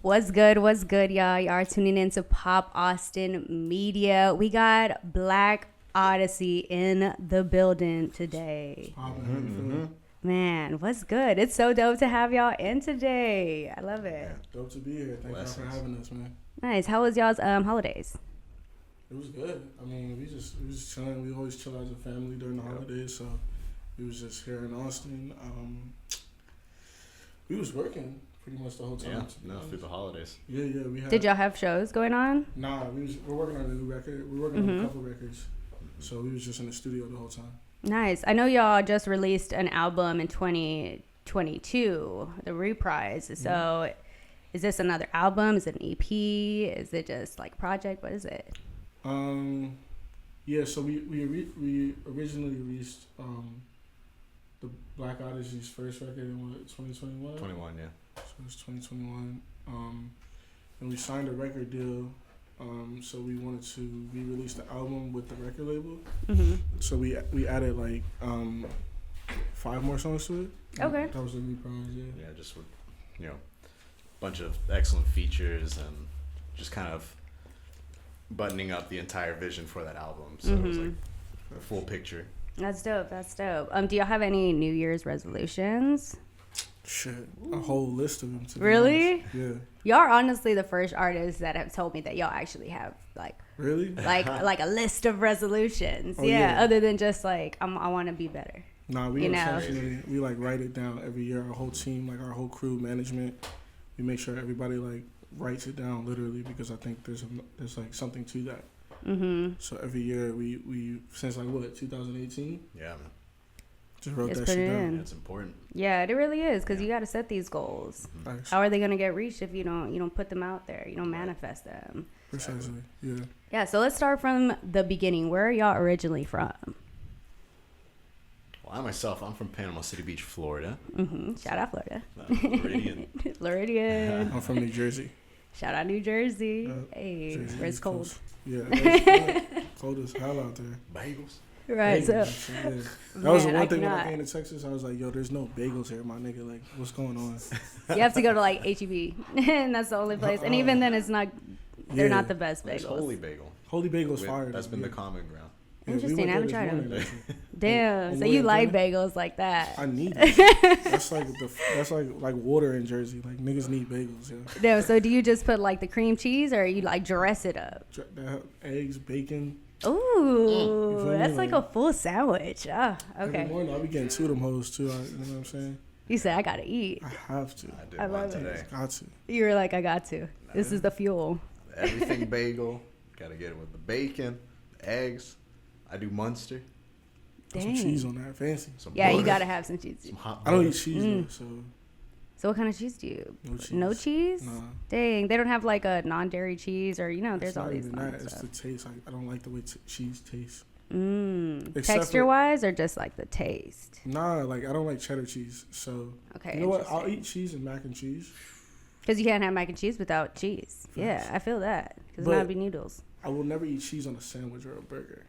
What's good? What's good, y'all? Y'all are tuning in to Pop Austin Media. We got Black Odyssey in the building today. Man, what's good? It's so dope to have y'all in today. I love it. Dope to be here. Thank y'all for having us, man. Nice. How was y'all's holidays? It was good. I mean, we just chilling. We always chill as a family during the holidays, so we was just here in Austin. We was working pretty much the whole time. Through the holidays. Yeah. We had. Did y'all have shows going on? Nah, we're working on a new record. We're working on a couple records, so we was just in the studio the whole time. Nice. I know y'all just released an album in 2022, The Reprise. So is this another album? Is it an EP? Is it just like a project? What is it? Yeah, so we originally released the Black Odyssey's first record in 2021? 21, yeah. So it's 2021. And we signed a record deal. So we wanted to re-release the album with the record label. So we added like 5 more songs to it. Okay. That was the Reprise, Yeah, just with, a bunch of excellent features and just kind of buttoning up the entire vision for that album. So it was like a full picture. That's dope. Do y'all have any New Year's resolutions? Shit, a whole list of them. Really? Yeah. Y'all are honestly the first artists that have told me that y'all actually have like a list of resolutions. Yeah, other than just like I want to be better. Nah, we essentially we like write it down every year. Our whole team, like our whole crew, management, we make sure everybody like writes it down literally because I think there's like something to that. So every year we since like 2018. Yeah, man. Just wrote that shit down. It's important. Yeah, it really is because you got to set these goals. How are they gonna get reached if you don't put them out there? You don't manifest them. Precisely. Yeah. Yeah. So let's start from the beginning. Where are y'all originally from? Well, I'm from Panama City Beach, Florida. Shout out Florida. Floridian. Floridian. I'm from New Jersey. Shout out New Jersey. Hey, Jersey where it's cold. Coast. Yeah, it's cold as hell out there. Bagels. Right. Bagels, So that was the one thing when I came to Texas. I was like, yo, there's no bagels here, my nigga. Like, what's going on? you have to go to like HEB, and that's the only place. And even then, it's not. They're not the best bagels. There's Holy Bagel. Holy Bagel's fire. That's been the common ground. Interesting. I haven't tried them. Damn. So you like bagels like that? I need it. That's like water in Jersey. Like niggas need bagels. Yeah. Damn. So do you just put like the cream cheese, or you like dress it up? Eggs, bacon. Ooh, that's like a full sandwich. Ah, okay. Every morning I'll be getting 2 of them hoes too. You know what I'm saying? You said I gotta eat. I have to. I love one today. Got to. You were like, I got to. This is the fuel. Everything bagel. Gotta get it with the bacon, the eggs. I do Munster. Dang. Some cheese on that, fancy. Yeah, you gotta have some cheese. I don't eat cheese though, So what kind of cheese do you? No cheese. No cheese? Nah. Dang, they don't have like a non-dairy cheese or there's all these. It's not even that. It's the taste. I don't like the way cheese tastes. Texture wise or just like the taste? Nah, like I don't like cheddar cheese. So okay, you know what? I'll eat cheese and mac and cheese. Because you can't have mac and cheese without cheese. Facts. Yeah, I feel that. Because it's not be noodles. I will never eat cheese on a sandwich or a burger.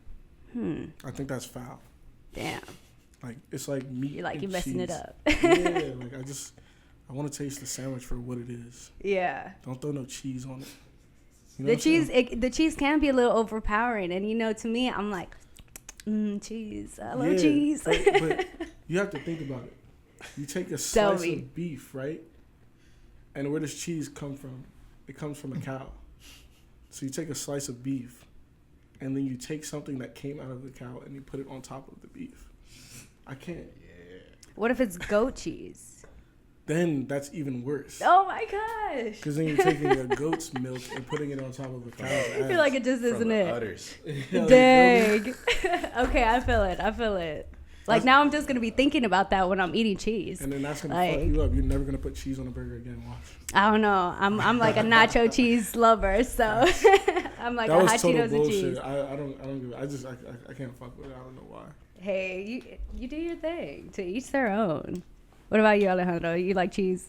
I think that's foul. Damn. Like it's like meat. You're like you're messing it up. Yeah, like I want to taste the sandwich for what it is. Yeah. Don't throw no cheese on it. You know the cheese can be a little overpowering, and to me, I'm like, cheese. I love cheese. But you have to think about it. You take a slice of beef, right? And where does cheese come from? It comes from a cow. So you take a slice of beef, and then you take something that came out of the cow and you put it on top of the beef. I can't. Yeah. What if it's goat cheese? Then that's even worse. Oh my gosh. Because then you're taking a goat's milk and putting it on top of a cow's ass. I feel like it just isn't it. Udders. Dang. Okay, I feel it. Like now I'm just going to be thinking about that when I'm eating cheese. And then that's going to fuck you up. You're never going to put cheese on a burger again. Watch. I don't know. I'm like a nacho cheese lover, so I'm like a hot Cheetos and cheese. I don't give I can't fuck with it. I don't know why. Hey, you do your thing. To each their own. What about you, Alejandro? You like cheese?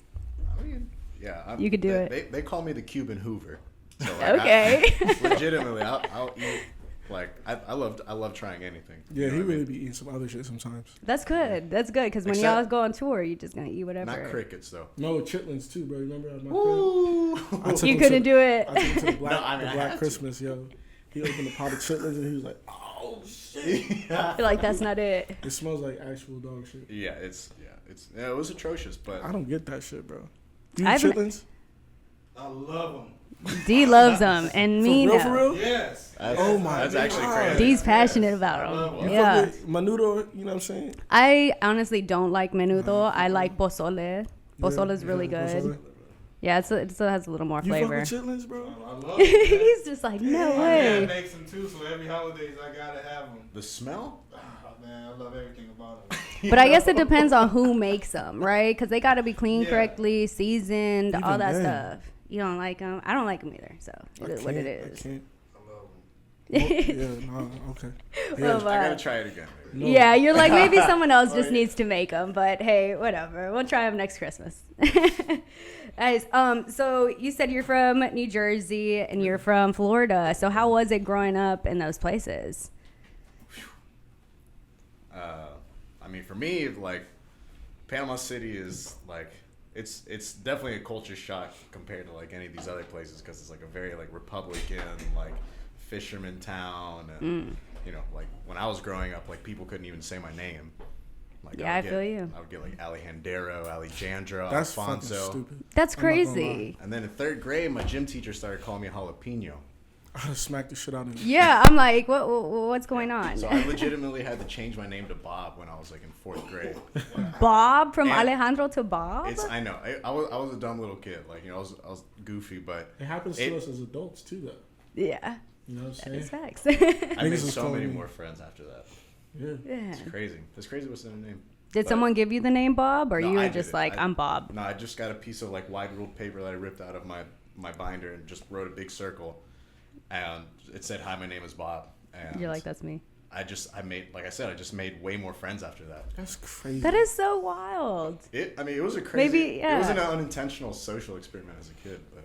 I mean, yeah. You could do it. They call me the Cuban Hoover. So okay. Legitimately, I'll eat. Like I love trying anything. Yeah, he really be eating some other shit sometimes. That's good. That's good because when y'all go on tour, you're just gonna eat whatever. Not crickets though. No, chitlins too, bro. Remember my Ooh. You couldn't do it. I took him to the Black, No, I mean, the I Black had Christmas, yo. He opened a pot of chitlins and he was like, "Oh shit!" You're like, that's not it. It smells like actual dog shit. Yeah, it was atrocious, but I don't get that shit, bro. Do you I eat haven't- chitlins? I love them. D loves them, and me For no. real? Yes. that's actually crazy. D's passionate I about love them. them. You Yeah. fuck with menudo, you know what I'm saying? I honestly don't like menudo. I like pozole. Pozole is really Yeah, good. pozole. Yeah, it still has a little more You flavor. fuck with chitlins, bro? I love them. He's just like, no My dad way. makes them too, so every holidays I gotta have them. The smell? Oh man, I love everything about them. But I guess it depends on who makes them, right? Because they got to be cleaned Yeah. correctly, seasoned, all Even that then. stuff. You don't like them? I don't like them either. So it is what it I is. can't. I love them. Yeah, no, okay. Well, I gotta try it again. Maybe. No. Yeah, you're like, maybe someone else just needs to make them. But hey, whatever. We'll try them next Christmas. Nice. So you said you're from New Jersey and you're from Florida. So how was it growing up in those places? I mean, for me, like, Panama City is like, it's definitely a culture shock compared to like any of these other places because it's like a very like Republican, like fisherman town, and you know, like when I was growing up, like people couldn't even say my name. Like, Yeah, I feel you. I would get like Alejandro, Alejandra, That's Alfonso. fucking stupid. That's I'm not gonna crazy. And then in third grade, my gym teacher started calling me jalapeno. I smacked the shit out of him. Yeah, I'm like, what's going on? So I legitimately had to change my name to Bob when I was like in fourth grade. Bob from And Alejandro to Bob? I know. I was a dumb little kid. Like, you know, I was goofy, but It happens to us as adults too, though. Yeah, You know what I'm that saying? is facts. I Niggas made was so calling many me- more friends after that. Yeah. Yeah. It's crazy. It's crazy what's in the name. Did But- someone give you the name Bob, or No, you I were did just it. like, I'm Bob? No, I just got a piece of like wide ruled paper that I ripped out of my binder and just wrote a big circle, and it said, "Hi, my name is Bob." And You're like, that's me. I just made way more friends after that. That's crazy. That is so wild. It was a crazy. Maybe, yeah. It was an unintentional social experiment as a kid, but.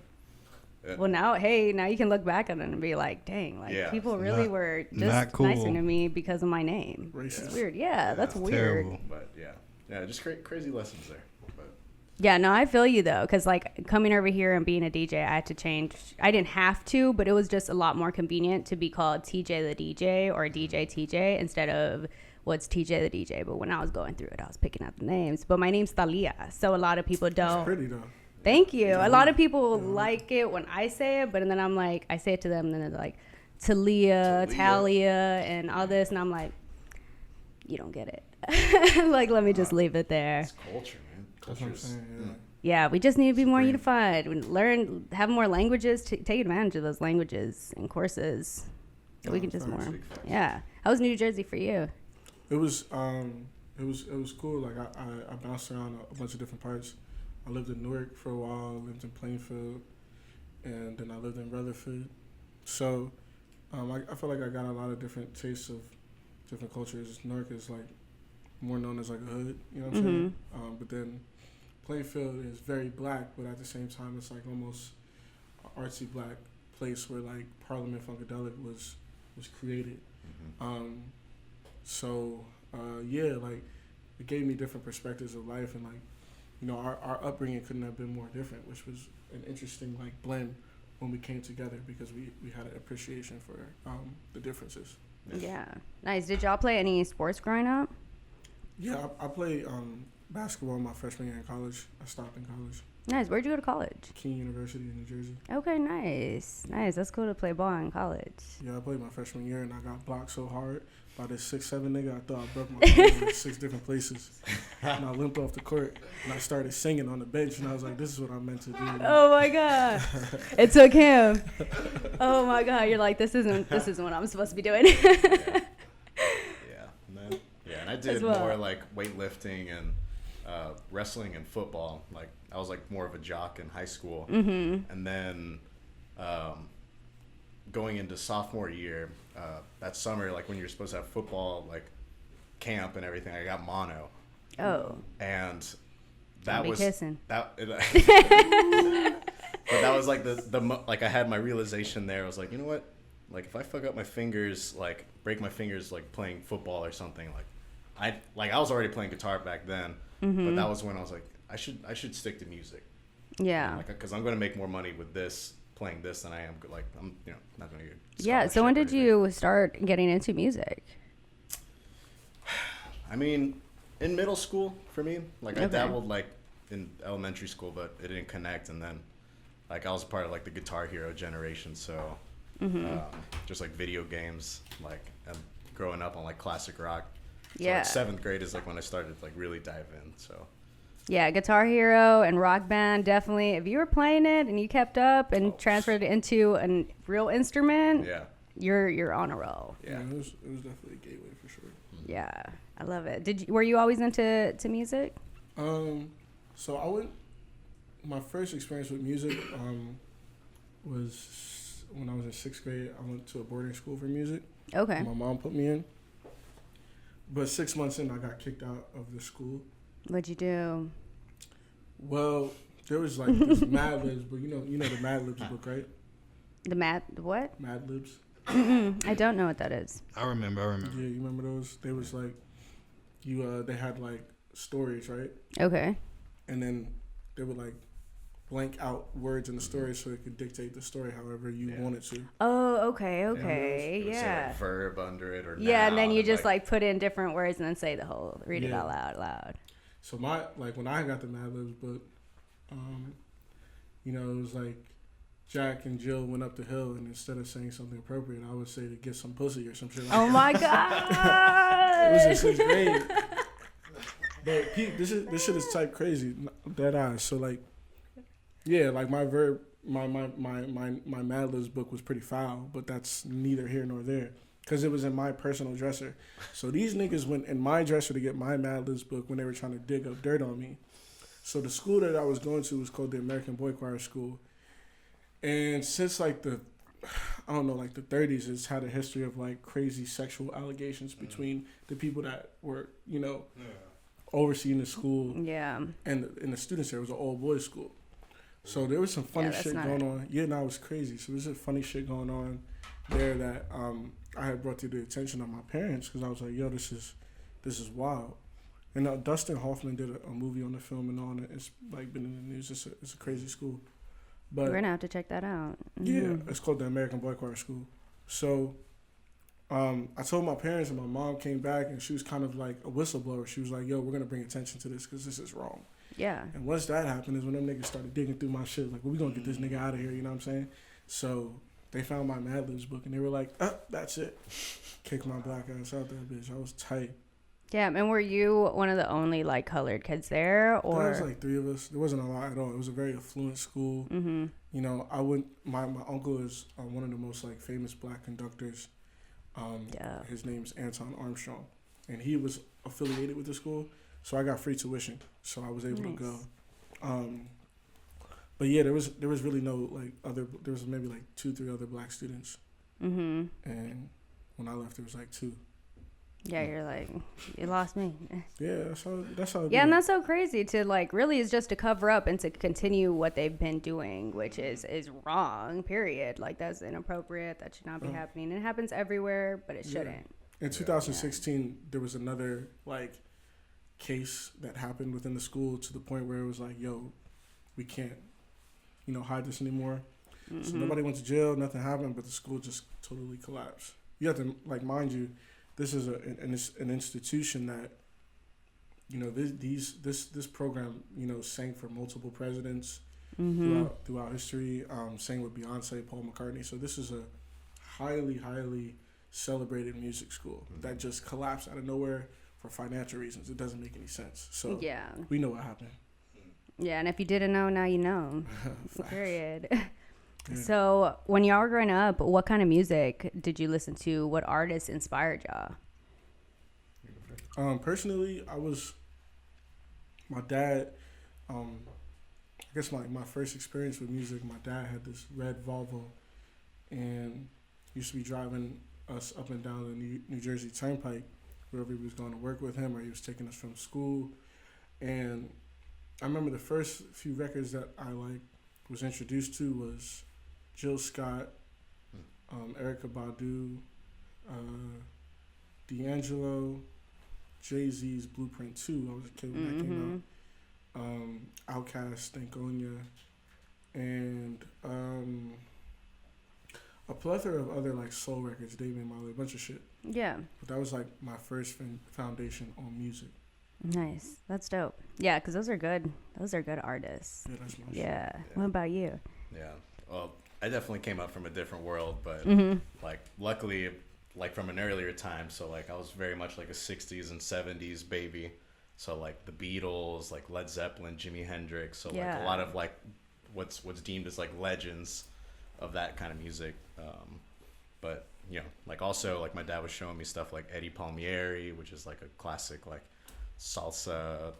Well, now you can look back at it and be like, dang, like Yeah. people really Not- were not just cool. nicer to me because of my name. Racist. It's weird. Yeah, that's weird. Terrible. But yeah, just crazy lessons there. But Yeah, no, I feel you though, because like coming over here and being a DJ, I had to change. I didn't have to, but it was just a lot more convenient to be called TJ the DJ or DJ TJ instead of what's TJ the DJ. But when I was going through it, I was picking out the names. But my name's Thalia, so a lot of people It's don't. pretty though. Thank you. A lot of people like it when I say it, but then I'm like, I say it to them, and then they're like, Talia, Talia, and all this, and I'm like, you don't get it. Like, let me just leave it there. it's culture, man. That's what I'm Culture's- saying. Yeah, we just need to be more great. unified. Learn, have more languages. Take advantage of those languages and courses. So we can just facts, more. big facts. Yeah. How was New Jersey for you? It was cool. Like I bounced around a bunch of different parts. I lived in Newark for a while. Lived in Plainfield, and then I lived in Rutherford. So I feel like I got a lot of different tastes of different cultures. Newark is like more known as like a hood. You know what I'm saying? But then Plainfield is very black, but at the same time, it's like almost an artsy black place where like Parliament Funkadelic was created. Yeah, like it gave me different perspectives of life, and like, you know, our upbringing couldn't have been more different, which was an interesting like blend when we came together because we had an appreciation for the differences. Yeah. Nice. Did y'all play any sports growing up? Yeah, I played basketball my freshman year in college. I stopped in college. Nice. Where'd you go to college? King University in New Jersey. Okay, nice. Nice. That's cool to play ball in college. Yeah, I played my freshman year, and I got blocked so hard by this 6'7" nigga. I thought I broke my arm in like 6 different places. And I limped off the court, and I started singing on the bench, and I was like, this is what I'm meant to do. Oh my god. It took him. Oh my god. You're like, this isn't what I'm supposed to be doing. And I did well. more like weightlifting and wrestling and football. Like I was like more of a jock in high school, and then going into sophomore year, that summer, like when you're supposed to have football, like camp and everything, I got mono, Oh. and Don't that be was kissing. that. But that was like like I had my realization there. I was like, you know what? Like if I fuck up my fingers, like break my fingers, like playing football or something, I was already playing guitar back then, but that was when I was like, I should stick to music. Yeah. Like, because I'm going to make more money with this, playing this, than I am, like, I'm, not going to get Yeah. So when did you start getting into music? I mean, in middle school for me, like, I Okay. dabbled, like, in elementary school, but it didn't connect. And then, like, I was part of, like, the Guitar Hero generation. So, just, like, video games, like, and growing up on, like, classic rock. So, Yeah. like, 7th grade is, like, when I started, like, really dive in, so. Yeah, Guitar Hero and Rock Band, definitely. If you were playing it and you kept up and transferred it into a real instrument, Yeah. you're on a roll. Yeah. it was definitely a gateway for sure. Yeah, I love it. Were you always into music? So I went. My first experience with music was when I was in 6th grade. I went to a boarding school for music. Okay. My mom put me in. But 6 months in, I got kicked out of the school. What'd you do? Well, there was like this Mad Libs, but you know the Mad Libs book, right? The what? Mad Libs. I don't know what that is. I remember. Yeah, you remember those? They was like, they had like stories, right? Okay. And then they would like blank out words in the story so it could dictate the story however you wanted to. Oh, okay. It would say, Yeah. like, verb under it or Yeah, and then noun, you just like put in different words and then say the whole, read it Yeah. out loud. So when I got the Mad Libs book, it was like Jack and Jill went up the hill, and instead of saying something appropriate, I would say to get some pussy or some shit like Oh my god! It was in 6th grade. But Pete, this shit is type crazy, dead eyes. So like, yeah, like my Mad Libs book was pretty foul, but that's neither here nor there. Because it was in my personal dresser. So these niggas went in my dresser to get my Mad Libs book when they were trying to dig up dirt on me. So the school that I was going to was called the American Boy Choir School. And since like the 30s, it's had a history of like crazy sexual allegations between the people that were, overseeing the school. Yeah. And the students there. It was an all boys school. So there was some funny shit going on. Yeah, no, it was crazy. So there's some funny shit going on there that I had brought to the attention of my parents because I was like, yo, this is wild. And Dustin Hoffman did a movie on the film and all, and it's like been in the news. It's a crazy school. But we're gonna have to check that out. Yeah, it's called the American Boy Choir School. So I told my parents, and my mom came back, and she was kind of like a whistleblower. She was like, yo, we're gonna bring attention to this because this is wrong. Yeah. And once that happened is when them niggas started digging through my shit. Like, well, we gonna get this nigga out of here, you know what I'm saying? So they found my Mad Libs book, and they were like, that's it. Kicked my black ass out that bitch. I was tight. Yeah, and were you one of the only like colored kids there, or There was like 3 of us. There wasn't a lot at all. It was a very affluent school. Mm-hmm. You know, I went. My uncle is one of the most like famous black conductors. His name's Anton Armstrong, and he was affiliated with the school, so I got free tuition, so I was able to go. But yeah, there was really no like other. There was maybe like 2-3 other black students. Mm-hmm. And when I left, there was like 2. Yeah, you're like, you lost me. Yeah, that's how. Yeah, and that's so crazy to like really is just to cover up and to continue what they've been doing, which is wrong. Period. Like that's inappropriate. That should not be happening. It happens everywhere, but it shouldn't. In 2016, there was another like case that happened within the school to the point where it was like, yo, we can't, hide this anymore. Mm-hmm. So nobody went to jail. Nothing happened, but the school just totally collapsed. You have to mind you. This is an institution that, this program, sang for multiple presidents throughout history. Sang with Beyonce, Paul McCartney. So this is a highly, highly celebrated music school that just collapsed out of nowhere for financial reasons. It doesn't make any sense. So yeah, we know what happened. Yeah, and if you didn't know, now you know. Period. Yeah. So, when y'all were growing up, what kind of music did you listen to? What artists inspired y'all? Personally, my dad, I guess my first experience with music, my dad had this red Volvo and used to be driving us up and down the New Jersey Turnpike wherever he was going to work with him or he was taking us from school. And I remember the first few records that I was introduced to was Jill Scott, Erykah Badu, D'Angelo, Jay-Z's Blueprint 2. I was a kid when that came Outkast, Stankonia, and a plethora of other like soul records, Dave and Molly, a bunch of shit. Yeah. But that was like my first foundation on music. Nice. That's dope. Yeah, because those are good. Those are good artists. Yeah, that's my shit. Yeah. What about you? Yeah. Well, I definitely came up from a different world, but like luckily, like from an earlier time. So like I was very much like a 60s and 70s baby. So like the Beatles, like Led Zeppelin, Jimi Hendrix. So like a lot of like what's deemed as like legends of that kind of music. But you know, like also like my dad was showing me stuff like Eddie Palmieri, which is like a classic like salsa,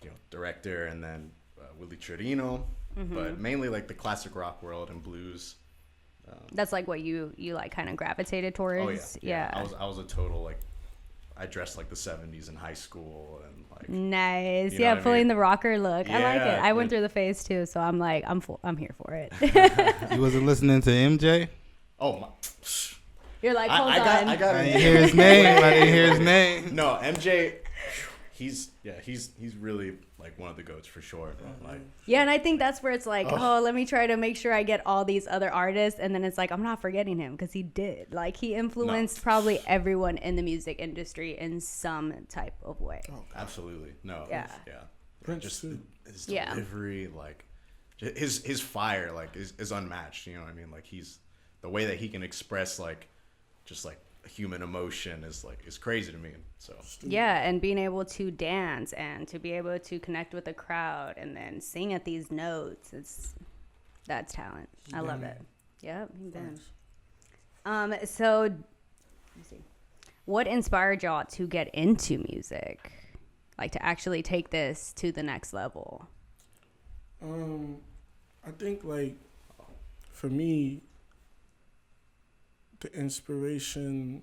you know, director, and then Willie Chirino, but mainly like the classic rock world and blues. That's like what you like kind of gravitated towards. Oh yeah. I was a total like, I dressed like the 70s in high school and like. Nice. You know Yeah, what I pulling mean? the rocker look. I like it. Yeah, I went through the phase too, so I'm like, I'm here for it. You wasn't listening to MJ? Oh my. You're like, hold on. I got I didn't hear his name. I didn't hear his name. No, MJ, he's really like one of the GOATs for sure. Like, Yeah, and I think that's where it's like, oh, let me try to make sure I get all these other artists, and then it's like I'm not forgetting him because he did. Like he influenced probably everyone in the music industry in some type of way. Oh, absolutely. No. Yeah. Yeah. Prince Just too. his Yeah. delivery, like his fire, like is unmatched. You know what I mean? Like he's the way that he can express like just like human emotion is crazy to me. So Yeah, and being able to dance and to be able to connect with the crowd and then sing at these notes, that's talent. I love it. Yep, he been. So let me see. What inspired y'all to get into music? Like to actually take this to the next level? I think like for me, the inspiration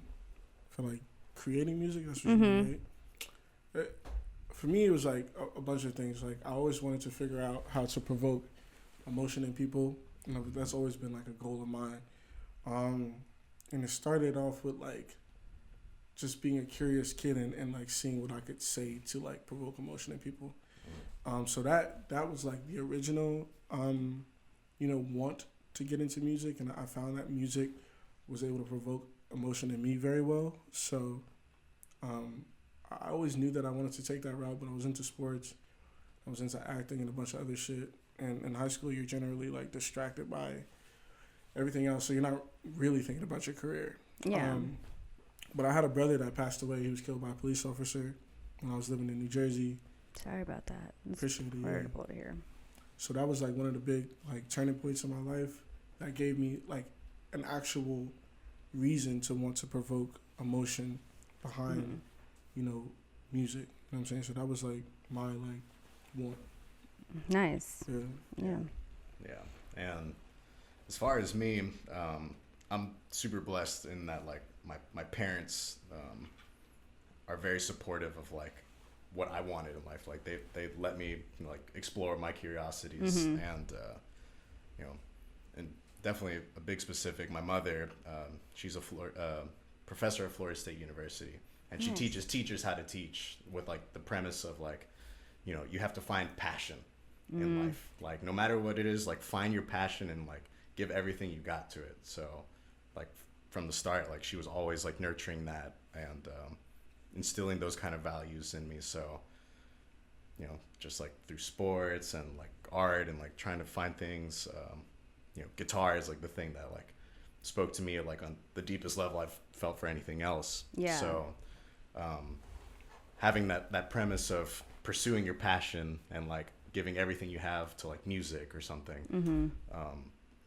for like creating music, that's what you mean, right? For me, it was like a bunch of things. Like I always wanted to figure out how to provoke emotion in people. You know, that's always been like a goal of mine. And it started off with like just being a curious kid and like seeing what I could say to like provoke emotion in people. So that was like the original, you know, want to get into music, and I found that music was able to provoke emotion in me very well. So I always knew that I wanted to take that route, but I was into sports, I was into acting and a bunch of other shit. And in high school, you're generally like distracted by everything else, so you're not really thinking about your career. Yeah. But I had a brother that passed away. He was killed by a police officer when I was living in New Jersey. Sorry about that. It's Appreciate it. horrible to hear. So that was like one of the big like turning points in my life that gave me like an actual reason to want to provoke emotion behind, you know, music. You know what I'm saying? So that was like my like want. Nice. Yeah. yeah. And as far as me, I'm super blessed in that like my parents are very supportive of like what I wanted in life. Like they let me, you know, like explore my curiosities and you know, and definitely a big specific. My mother, she's a professor at Florida State University, and she teaches teachers how to teach with like the premise of like, you know, you have to find passion in life. Like no matter what it is, like find your passion and like give everything you got to it. So like from the start, like she was always like nurturing that and instilling those kind of values in me. So, you know, just like through sports and like art and like trying to find things, you know, guitar is like the thing that like spoke to me like on the deepest level I've felt for anything else. Yeah. So having that premise of pursuing your passion and like giving everything you have to like music or something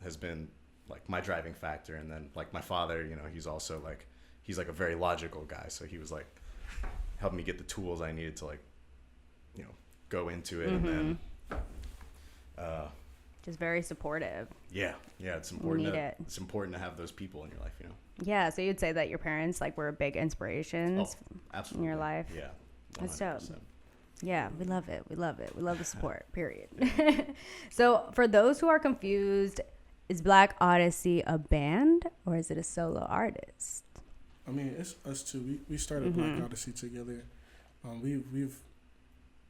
has been like my driving factor. And then like my father, you know, he's also like, he's like a very logical guy. So he was like helping me get the tools I needed to like, you know, go into it. And then Just very supportive. yeah, it's important. Need it. It's important to have those people in your life, you know. Yeah, so you'd say that your parents like were big inspirations Absolutely. in your life. Yeah. That's dope. 100%. Yeah, we love it. We love it. We love the support, period. So for those who are confused, is Black Odyssey a band or is it a solo artist? I mean, it's us too. We started Black Odyssey together. We've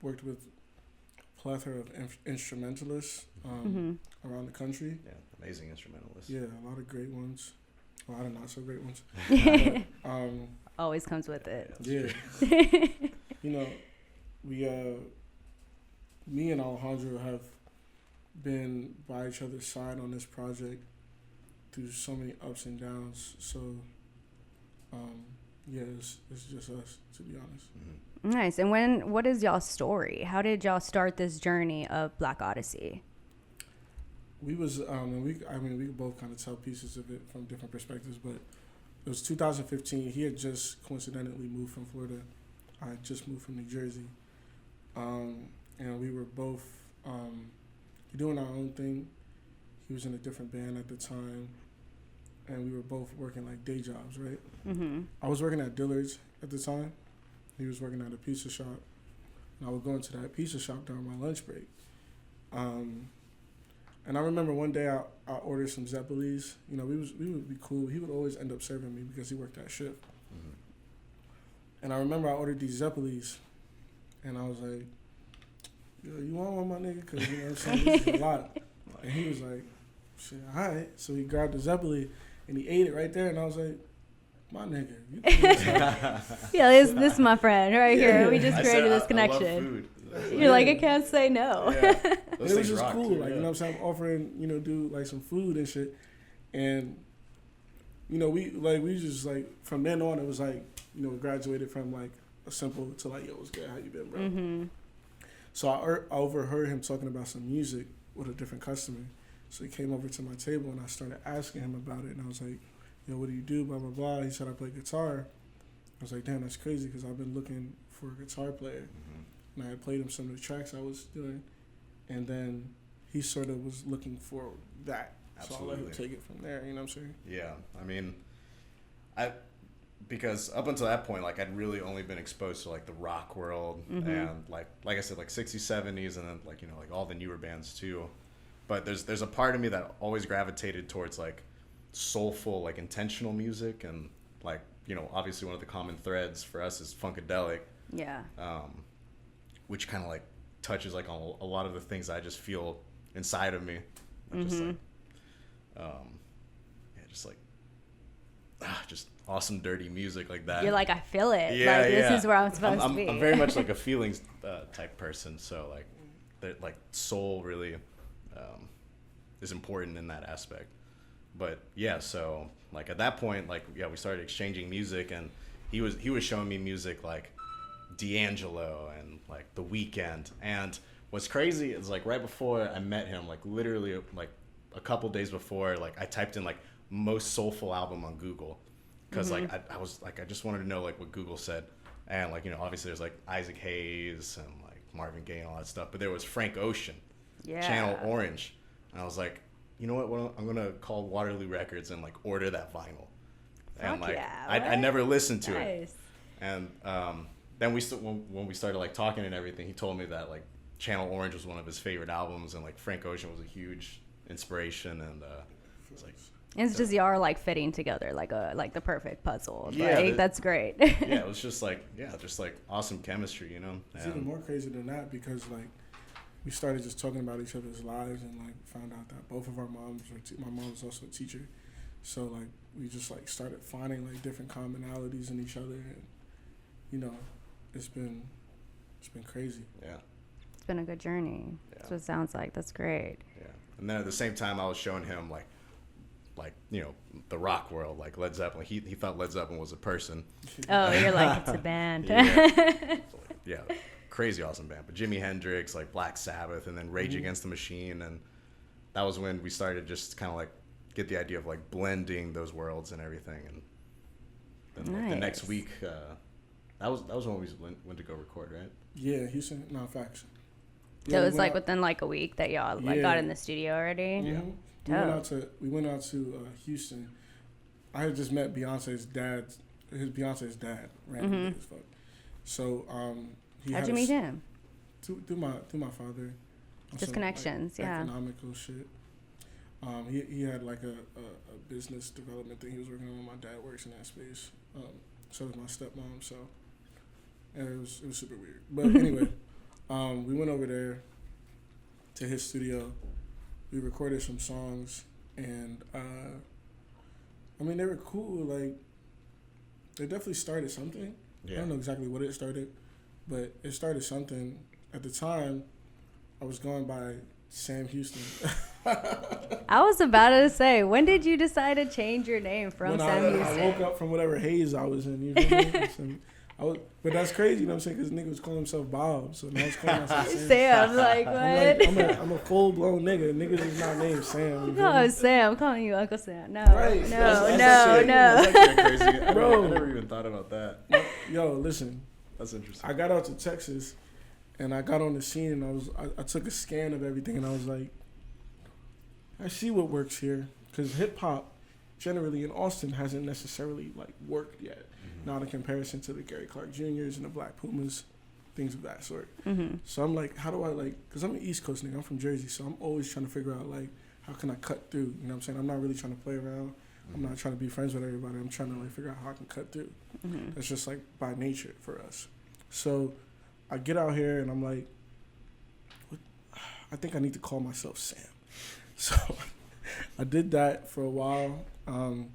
worked with a plethora of instrumentalists around the country. Yeah, amazing instrumentalists. Yeah, a lot of great ones. A lot of not so great ones. But, always comes with it. yeah. You know, me and Alejandro have been by each other's side on this project through so many ups and downs. So, yeah, it's just us, to be honest. Mm-hmm. Nice. And what is y'all's story? How did y'all start this journey of Black Odyssey? We was, we could both kind of tell pieces of it from different perspectives, but it was 2015. He had just coincidentally moved from Florida. I had just moved from New Jersey. And we were both doing our own thing. He was in a different band at the time, and we were both working like day jobs, right? Mm-hmm. I was working at Dillard's at the time. He was working at a pizza shop, and I would go into that pizza shop during my lunch break. And I remember one day I ordered some Zeppelis. You know, we would be cool. He would always end up serving me because he worked that shift. Mm-hmm. And I remember I ordered these Zeppelis, and I was like, "Yo, you want one, my nigga? Because, you know what I'm saying, this is a lot." And he was like, "Shit, all right." So he grabbed the Zeppeli, and he ate it right there, and I was like, "My nigga, you can do this." Yeah, this is my friend right Yeah. here. We just created this I connection. love food. You're like, I can't say no. Yeah. And Those it was things just rock cool, too, like, you know what I'm saying, offering, you know, do like some food and shit. And, you know, we just like, from then on, it was like, you know, graduated from like a simple to like, yo, what's good, how you been, bro? Mm-hmm. So I overheard him talking about some music with a different customer. So he came over to my table and I started asking him about it. And I was like, yo, what do you do, blah, blah, blah. He said, I play guitar. I was like, damn, that's crazy, because I've been looking for a guitar player. Mm-hmm. And I had played him some of the tracks I was doing. And then he sort of was looking for that. Absolutely. So I let him take it from there, you know what I'm saying? Yeah, I mean, because up until that point, like, I'd really only been exposed to like the rock world and like I said, like 60s, 70s, and then like, you know, like all the newer bands too. But there's a part of me that always gravitated towards like soulful, like intentional music, and like, you know, obviously one of the common threads for us is funkadelic. Yeah. Which kind of like touches like on a lot of the things I just feel inside of me. Just like, just like, just awesome, dirty music like that. You're like, I feel it. Yeah, like, yeah. This is where I'm supposed to be. I'm very much like a feelings type person. So like, like soul really is important in that aspect. But yeah, so like at that point, like, yeah, we started exchanging music, and he was showing me music like D'Angelo and like The Weeknd. And what's crazy is like right before I met him, like literally like a couple days before, like I typed in like most soulful album on Google, because like I was like, I just wanted to know like what Google said. And like, you know, obviously there's like Isaac Hayes and like Marvin Gaye and all that stuff, but there was Frank Ocean, Channel Orange, and I was like, you know what, I'm gonna call Waterloo Records and like order that vinyl. And like, I never listened to it. And then when we started like talking and everything, he told me that like Channel Orange was one of his favorite albums, and like Frank Ocean was a huge inspiration. And it's like, it's just y'all like fitting together like the perfect puzzle. Yeah, like, that's great. Yeah, it was just like awesome chemistry, you know. It's even more crazy than that, because like we started just talking about each other's lives, and like found out that both of our moms were my mom was also a teacher, so like we just like started finding like different commonalities in each other, and you know, it's been crazy. Yeah, it's been a good journey. Yeah. That's what it sounds like. That's great. Yeah, and then at the same time, I was showing him like you know, the rock world, like Led Zeppelin. He thought Led Zeppelin was a person. Oh, you're like, it's a band. Yeah, crazy awesome band. But Jimi Hendrix, like Black Sabbath, and then Rage Against the Machine, and that was when we started just kind of like get the idea of like blending those worlds and everything. And then like, the next week, that was when we went to go record, right? Yeah, Houston. No, facts. So it was like within like a week that y'all like got in the studio already. Yeah. We went out to Houston. I had just met Beyonce's dad, randomly as fuck. So how'd you meet him? Through my father. Just connections, like, yeah. Economical shit. He had like a business development thing he was working on. My dad works in that space. So does my stepmom. So and it was super weird. But anyway, We went over there to his studio. We recorded some songs, and I mean, they were cool. Like, they definitely started something. I don't know exactly what it started, but it started something. At the time, I was going by Sam Houston. I was about to say, when did you decide to change your name from Sam Houston? I woke up from whatever haze I was in. You feel me? But that's crazy, you know what I'm saying? Because nigga was calling himself Bob, so now he's calling myself Sam. Sam, like, what? I'm a full-blown nigga. Niggas is not named Sam. No, Sam. I'm calling you Uncle Sam. No, right. no, That's actually crazy. Bro. I never even thought about that. Yo, listen. That's interesting. I got out to Texas, and I got on the scene, and I took a scan of everything, and I was like, I see what works here. Because hip-hop, generally, in Austin, hasn't necessarily, like, worked yet. Not in comparison to the Gary Clark Jr.'s and the Black Pumas, things of that sort. So I'm like, how do I, like, because I'm an East Coast nigga, I'm from Jersey, so I'm always trying to figure out, like, how can I cut through, you know what I'm saying? I'm not really trying to play around. I'm not trying to be friends with everybody. I'm trying to, like, figure out how I can cut through. That's just, like, by nature for us. So I get out here, and I'm like, I think I need to call myself Sam. So I did that for a while, and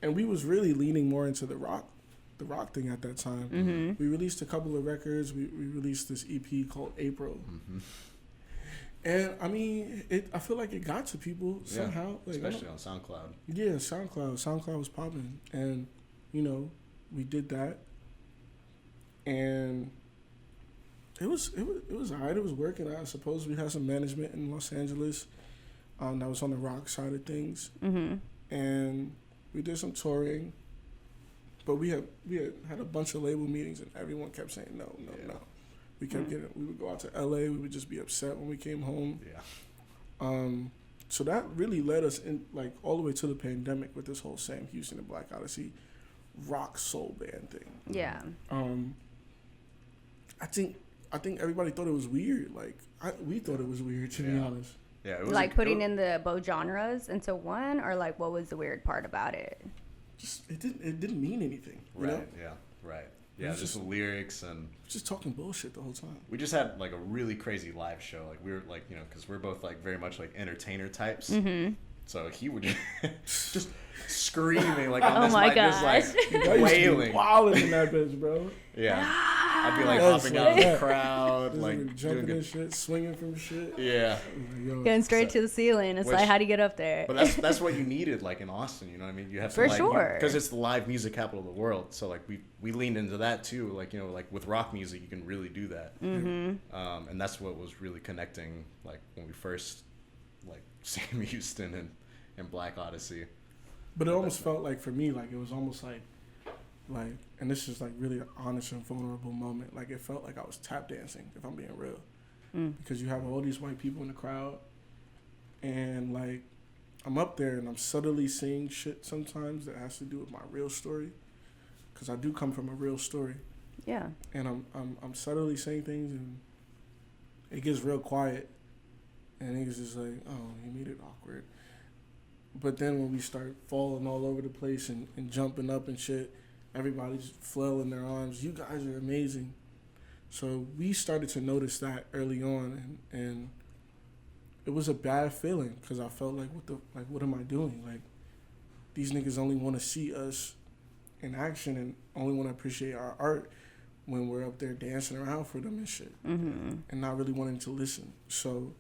we was really leaning more into the rock thing at that time. We released a couple of records. We released this EP called April. And I mean, I feel like it got to people somehow. Like, especially on SoundCloud. Yeah, SoundCloud was popping. And, you know, we did that. And it was all right. It was working. I suppose we had some management in Los Angeles that was on the rock side of things. And we did some touring. But we had a bunch of label meetings, and everyone kept saying no. We kept we would go out to LA, we would just be upset when we came home. So that really led us in, like, all the way to the pandemic with this whole Sam Houston and Black Odyssey rock soul band thing. Yeah. I think everybody thought it was weird. Like, we thought it was weird, to be honest. Yeah, it was like putting in the both genres into one, or like what was the weird part about it? Just it didn't mean anything. You know? Yeah, just the lyrics and just talking bullshit the whole time. We just had like a really crazy live show. Like we were like, you know, because we're both like very much like entertainer types. So he would just screaming like on this mic, just like wailing, wilding in that bitch, bro. Yeah. I'd be like hopping out of the crowd, like jumping and shit, swinging from shit. Yeah. Going straight to the ceiling. It's like, how do you get up there? But that's what you needed, like in Austin. You know what I mean? You have to, for like, sure, because it's the live music capital of the world. So like we leaned into that too. Like, you know, like with rock music, you can really do that. And that's what was really connecting. Like when we first, like Sam Houston and Black Odyssey. But it almost felt like, for me, like it was almost like, and this is like really an honest and vulnerable moment. Like it felt like I was tap dancing, if I'm being real, because you have all these white people in the crowd, and like I'm up there and I'm subtly saying shit sometimes that has to do with my real story, because I do come from a real story. Yeah. And I'm subtly saying things, and it gets real quiet, and niggas just like, oh, he made it awkward. But then when we start falling all over the place and jumping up and shit, everybody's flailing their arms. You guys are amazing. So we started to notice that early on, and it was a bad feeling, because I felt like, what am I doing? Like, these niggas only want to see us in action and only want to appreciate our art when we're up there dancing around for them and shit, and not really wanting to listen. So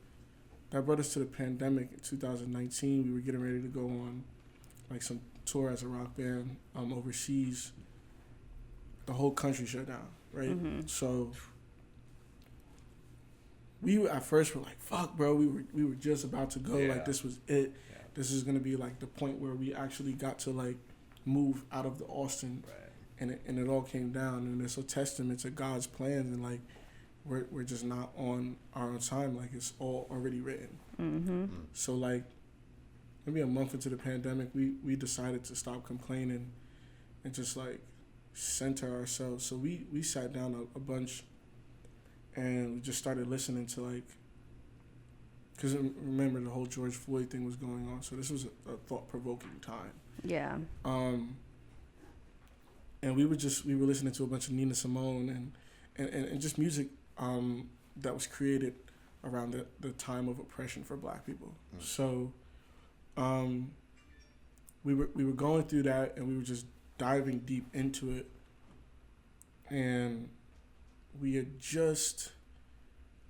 that brought us to the pandemic in 2019. We were getting ready to go on like some tour as a rock band overseas. The whole country shut down, right? So we at first were like, fuck, bro, we were just about to go. Like, this was it. This is gonna be like the point where we actually got to like move out of the Austin, and it all came down. And it's a testament to God's plans, and like we're just not on our own time. Like, it's all already written. So like maybe a month into the pandemic, we decided to stop complaining and just like center ourselves. So we sat down a bunch and we just started listening to, like, because remember the whole George Floyd thing was going on, so this was a thought-provoking time. Yeah. And we were listening to a bunch of Nina Simone and just music that was created around the time of oppression for Black people. So we were going through that, and we were just diving deep into it, and we had just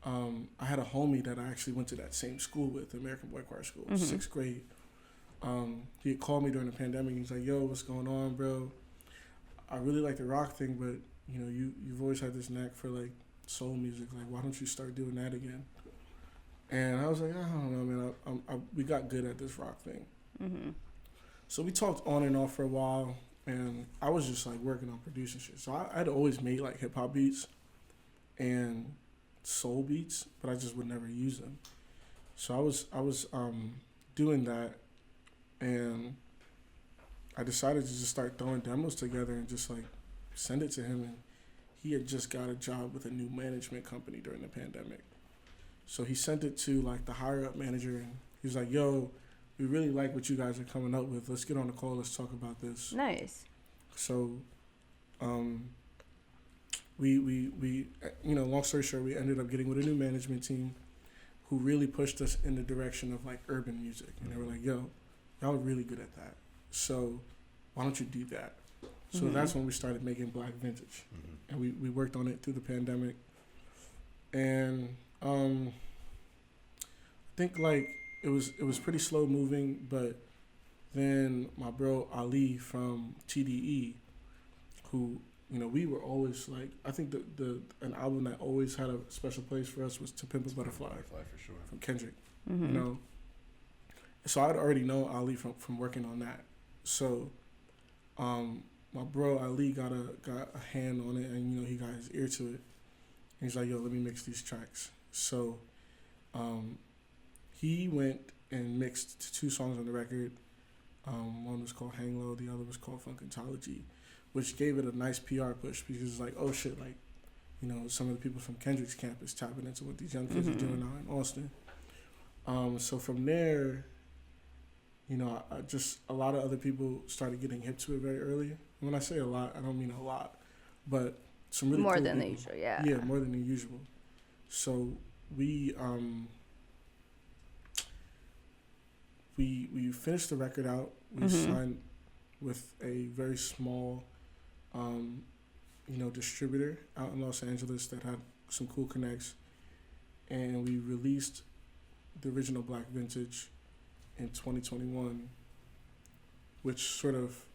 I had a homie that I actually went to that same school with, the American Boy Choir School, 6th grade. He had called me during the pandemic. He's like, "Yo, what's going on, bro? I really like the rock thing, but you know, you've always had this knack for like soul music. Like, why don't you start doing that again?" And I was like, "I don't know, man. We got good at this rock thing." So we talked on and off for a while, and I was just like working on producing shit. So I'd always made like hip hop beats and soul beats, but I just would never use them. So I was doing that, and I decided to just start throwing demos together and just like send it to him. And he had just got a job with a new management company during the pandemic. So he sent it to like the higher up manager, and he was like, "Yo, we really like what you guys are coming up with. Let's get on the call. Let's talk about this." Nice. So, we you know, long story short, we ended up getting with a new management team who really pushed us in the direction of like urban music. And they were like, "Yo, y'all are really good at that. So why don't you do that?" So that's when we started making Black Vintage. And we worked on it through the pandemic. And I think like it was pretty slow moving, but then my bro Ali from TDE, who, you know, we were always like, I think an album that always had a special place for us was To Pimp a Butterfly, for sure, from Kendrick. You know, so I'd already known Ali from working on that. So my bro Ali got a hand on it, and you know, he got his ear to it. And he's like, "Yo, let me mix these tracks." So he went and mixed 2 songs on the record. One was called Hang Low, the other was called Funkentology, which gave it a nice PR push, because it's like, oh shit, like, you know, some of the people from Kendrick's campus tapping into what these young kids are doing out in Austin. So from there, you know, a lot of other people started getting hip to it very early. And when I say a lot, I don't mean a lot, but some really more cool than people. the usual, yeah. Yeah, more than the usual. So we finished the record out. We signed with a very small, you know, distributor out in Los Angeles that had some cool connects, and we released the original Black Vintage in 2021, which sort of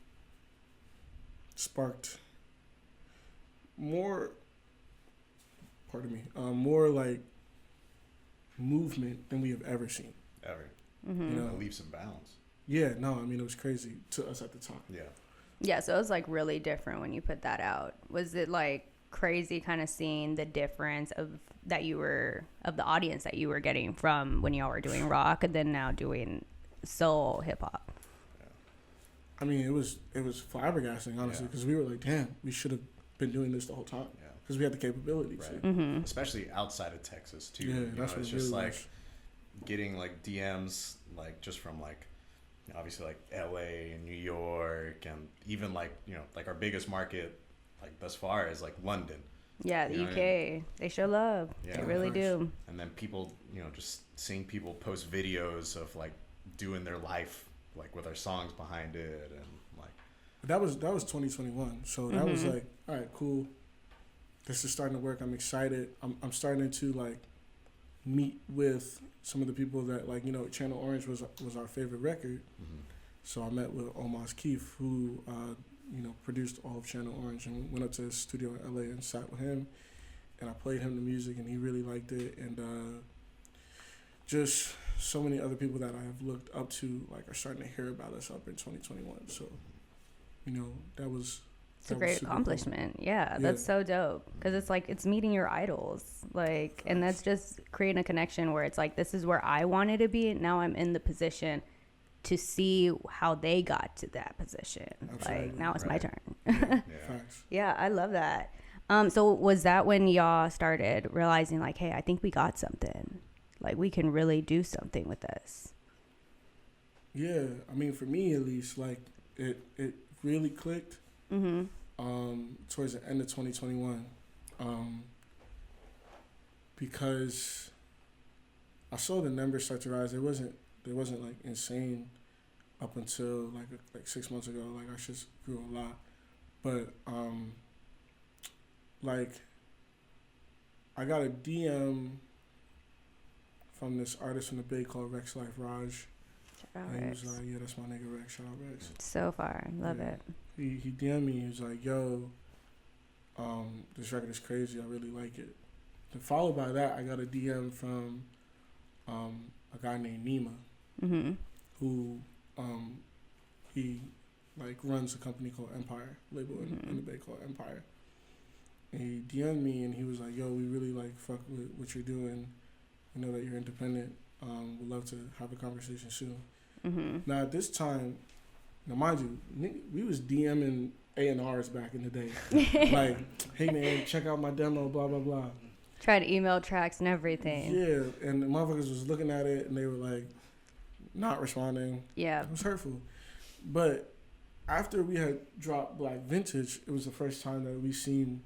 sparked more like movement than we have ever seen. You know, leaps and bounds. Yeah, no, I mean, it was crazy to us at the time. Yeah, so it was like really different when you put that out. Was it like crazy kind of seeing the difference of the audience that you were getting from when y'all were doing rock and then now doing soul hip hop? I mean, it was flabbergasting, honestly, because we were like, damn, we should have been doing this the whole time, because we had the capability to. Especially outside of Texas too. Yeah, that's what it's just like getting like DMs like just from like obviously like LA and New York, and even like, you know, like our biggest market like thus far is like London. Yeah, the UK. I mean? They show love. Yeah, they really do. And then people, you know, just seeing people post videos of like doing their life like with our songs behind it, and like that was 2021. So that was like, all right, cool. This is starting to work. I'm excited. I'm starting to like meet with some of the people that, like, you know, Channel Orange was our favorite record. So I met with Omos Keefe, who you know, produced all of Channel Orange, and went up to his studio in LA and sat with him, and I played him the music, and he really liked it. And just so many other people that I have looked up to like are starting to hear about us up in 2021. So, you know, that was it's a great accomplishment. Cool. Yeah, that's so dope, because it's like it's meeting your idols, like, and that's just creating a connection where it's like, this is where I wanted to be, now I'm in the position to see how they got to that position. Absolutely. Like, now it's my turn. Yeah, I love that. So was that when y'all started realizing like, hey, I think we got something, like we can really do something with this? Yeah, I mean, for me at least, like it really clicked towards the end of 2021. because I saw the numbers start to rise. They wasn't like insane up until like 6 months ago. Like our shit grew a lot, but like I got a DM from this artist from the Bay called Rex Life Raj. Shout out And he Rex. was like, yeah, that's my nigga Rex. Shout out Rex. So far, love Yeah. it. He DM'd me. He was like, yo, this record is crazy. I really like it. And followed by that, I got a DM from a guy named Nima, Mm-hmm. who he like runs a company called Empire, label in the Bay called Empire. And he DM'd me and he was like, yo, we really like fuck with what you're doing. We know that you're independent. Would love to have a conversation soon. Mm-hmm. Now at this time, now mind you, we was DMing A&Rs back in the day. Like, hey man, check out my demo, blah, blah, blah. Tried to email tracks and everything. Yeah, and the motherfuckers was looking at it and they were like, not responding. Yeah. It was hurtful. But after we had dropped Black Vintage, it was the first time that we seen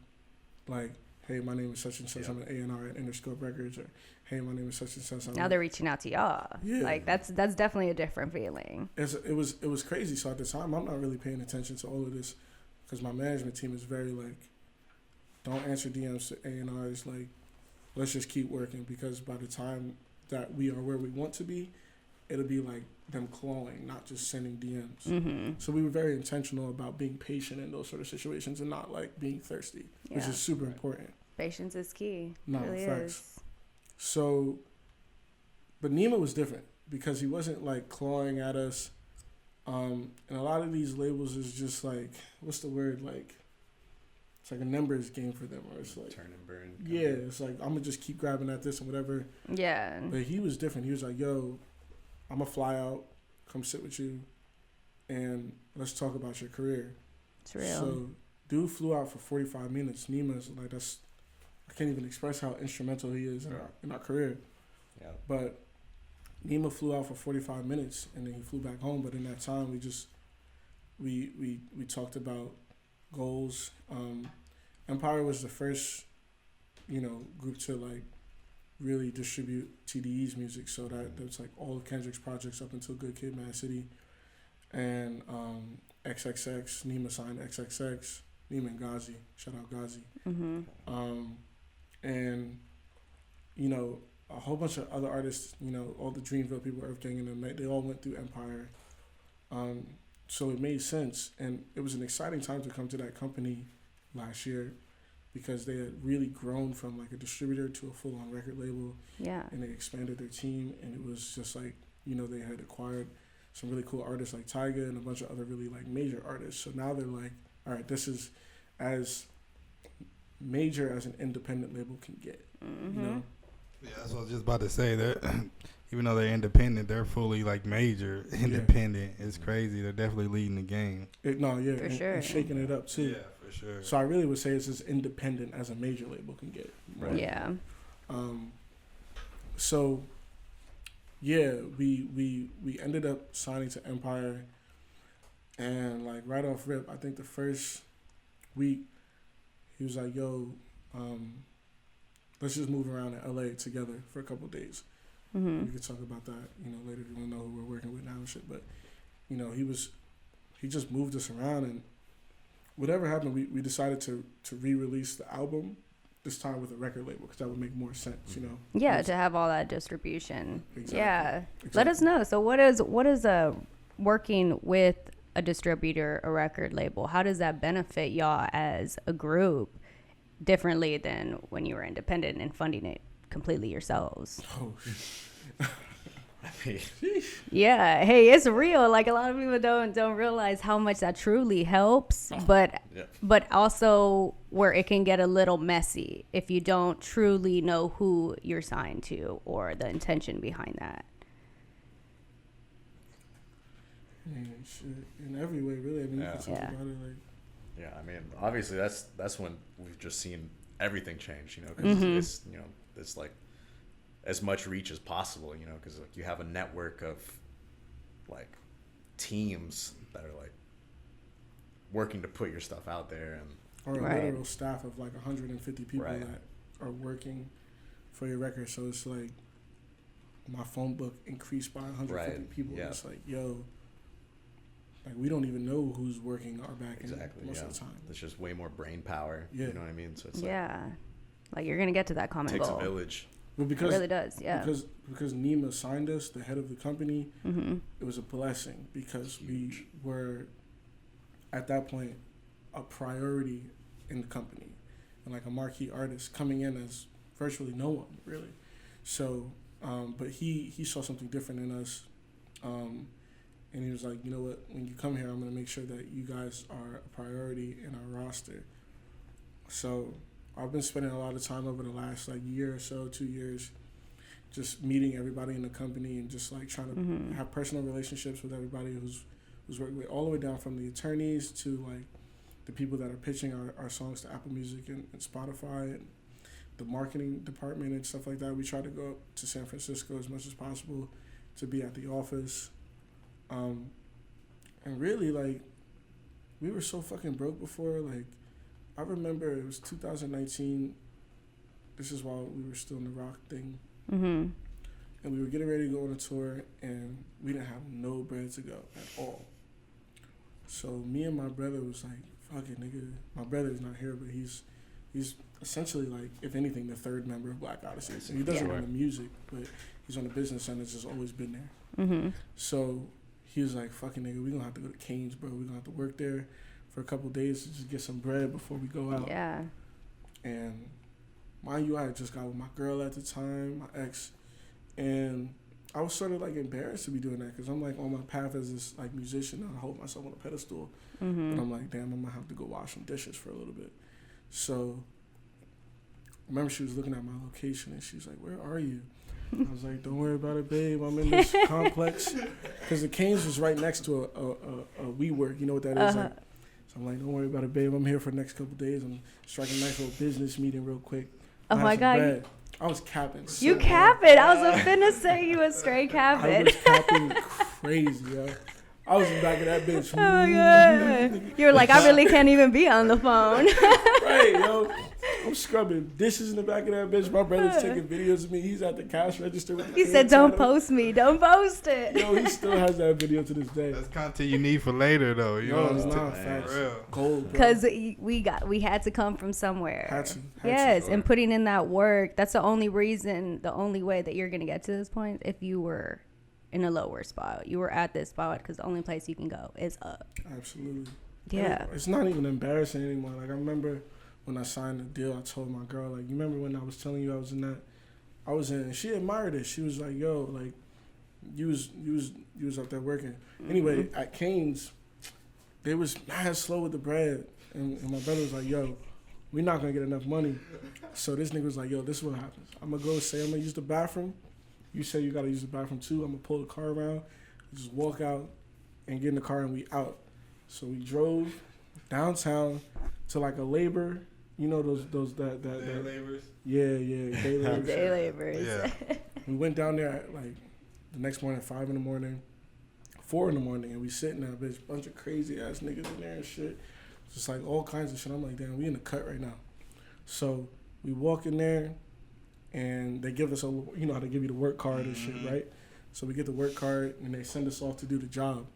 like, hey, my name is such and such. I'm an A&R at Interscope Records, or hey, my name is such and such. Now they're reaching out to y'all. Yeah. Like that's definitely a different feeling. It was crazy. So at the time, I'm not really paying attention to all of this because my management team is very like, don't answer DMs to A&Rs. Like, let's just keep working because by the time that we are where we want to be, it'll be like them clawing, not just sending DMs. Mm-hmm. So we were very intentional about being patient in those sort of situations and not like being thirsty, which Yeah. is super important. Patience is key. No, Really facts. is. So, but Nima was different because he wasn't like clawing at us. And a lot of these labels is just like, what's the word? Like, it's like a numbers game for them, or it's like, Turn and burn. yeah, it's like, I'm gonna just keep grabbing at this and whatever. Yeah. But he was different. He was like, yo, I'm gonna fly out, come sit with you, and let's talk about your career. It's real. So, dude flew out for 45 minutes. Nima's like, I can't even express how instrumental he is in our career. Yeah. But Nima flew out for 45 minutes and then he flew back home. But in that time, we talked about goals. Empire was the first, group to like really distribute TDE's music. So that's like all of Kendrick's projects up until Good Kid, Mad City, and XXX. Nima signed XXX. Nima and Ghazi. Shout out Ghazi. Mm-hmm. And a whole bunch of other artists, all the Dreamville people, Earth Gang and them, they all went through Empire. So it made sense. And it was an exciting time to come to that company last year because they had really grown from like a distributor to a full-on record label. Yeah. And they expanded their team. And it was just like, they had acquired some really cool artists like Tyga and a bunch of other really like major artists. So now they're like, all right, this is as major as an independent label can get. Mm-hmm. Yeah, that's what I was just about to say. They're, even though they're independent, they're fully like major independent. Yeah. It's crazy. They're definitely leading the game. For sure. And shaking it up too. Yeah, for sure. So I really would say it's as independent as a major label can get. Right. Yeah. So yeah, we ended up signing to Empire, and like right off rip, I think the first week he was like, "Yo, let's just move around in LA together for a couple of days. Mm-hmm. We could talk about that, later if you want to know who we're working with now and shit." But he just moved us around, and whatever happened, we decided to re-release the album this time with a record label because that would make more sense, Yeah, to have all that distribution. Exactly. Yeah. Exactly. Let us know. So what is working with a distributor, a record label? How does that benefit y'all as a group differently than when you were independent and funding it completely yourselves? Oh, Yeah. Hey, it's real. Like a lot of people don't realize how much that truly helps, but also where it can get a little messy if you don't truly know who you're signed to or the intention behind that. man, shit. In every way, really. I mean, you can talk about it like. Yeah, I mean, obviously that's when we've just seen everything change, because it's it's like as much reach as possible, because like you have a network of like teams that are like working to put your stuff out there, and Or a Right. literal staff of like 150 people Right. that are working for your record. So it's like my phone book increased by 150 people. Yeah. It's like, yo, like we don't even know who's working our back end most of the time. There's just way more brain power. Yeah. You know what I mean? So it's like you're gonna get to that common takes goal. a village. Well, because It really does, yeah. Because Nima signed us, the head of the company, Mm-hmm. it was a blessing because we were at that point a priority in the company and like a marquee artist coming in as virtually no one really. So, but he saw something different in us, and he was like, you know what? When you come here, I'm gonna make sure that you guys are a priority in our roster. So I've been spending a lot of time over the last like year or so, 2 years, just meeting everybody in the company and just like trying to have personal relationships with everybody who's working with, all the way down from the attorneys to like the people that are pitching our songs to Apple Music and Spotify and the marketing department and stuff like that. We try to go up to San Francisco as much as possible to be at the office. And really, like, we were so fucking broke before. Like, I remember it was 2019. This is while we were still in the rock thing. Mm-hmm. And we were getting ready to go on a tour, and we didn't have no bread to go at all. So me and my brother was like, fuck it, nigga. My brother's not here, but he's essentially like, if anything, the third member of Black Odyssey. So he doesn't run the music, but he's on the business end. It's just always been there. Mm-hmm. So he was like, fucking nigga, we gonna have to go to Canes, bro. We gonna have to work there for a couple days to just get some bread before we go out. Yeah. And mind you, I had just got with my girl at the time, my ex, and I was sort of like embarrassed to be doing that because I'm like on my path as this like musician. I hold myself on a pedestal, Mm-hmm. but I'm like, damn, I'm gonna have to go wash some dishes for a little bit. So I remember she was looking at my location and she was like, where are you? I was like, don't worry about it, babe. I'm in this complex. Because the Canes was right next to a WeWork. You know what that is? Like, so I'm like, don't worry about it, babe. I'm here for the next couple of days. I'm striking a nice little business meeting real quick. Oh, my God. Bread. I was capping. So You capping. I was finna say you was straight I capping. was capping crazy, yo. I was in the back of that bitch. Oh, my God. You were like, I really can't even be on the phone. Right, yo. I'm scrubbing dishes in the back of that bitch. My brother's taking videos of me. He's at the cash register with the He said, hand don't title. post me. Don't post it. Yo, he still has that video to this day. That's content you need for later, though. You No, know, it's it's not for facts. real. Gold, bro. Because we had to come from somewhere. Had to. Yes, and putting in that work. That's the only way that you're going to get to this point if you were in a lower spot. You were at this spot because the only place you can go is up. Absolutely. Yeah. And it's not even embarrassing anymore. Like, I remember when I signed the deal, I told my girl, like, you remember when I was telling you I was in that? I was in, she admired it. She was like, yo, like, you was up there working. Mm-hmm. Anyway, at Canes, they was mad slow with the bread. And my brother was like, yo, we're not going to get enough money. So this nigga was like, yo, this is what happens. I'm going to go say I'm going to use the bathroom. You say you got to use the bathroom too. I'm going to pull the car around, just walk out and get in the car and we out. So we drove downtown to like a labor, you know, those that Day laborers. Yeah, day laborers. Day laborers. Yeah. We went down there at like the next morning at 5 a.m, 4 a.m, and we sitting there, bitch, bunch of crazy ass niggas in there and shit. Just like all kinds of shit. I'm like, damn, we in the cut right now. So we walk in there and they give us a, you know how they give you the work card and shit, right? So we get the work card and they send us off to do the job.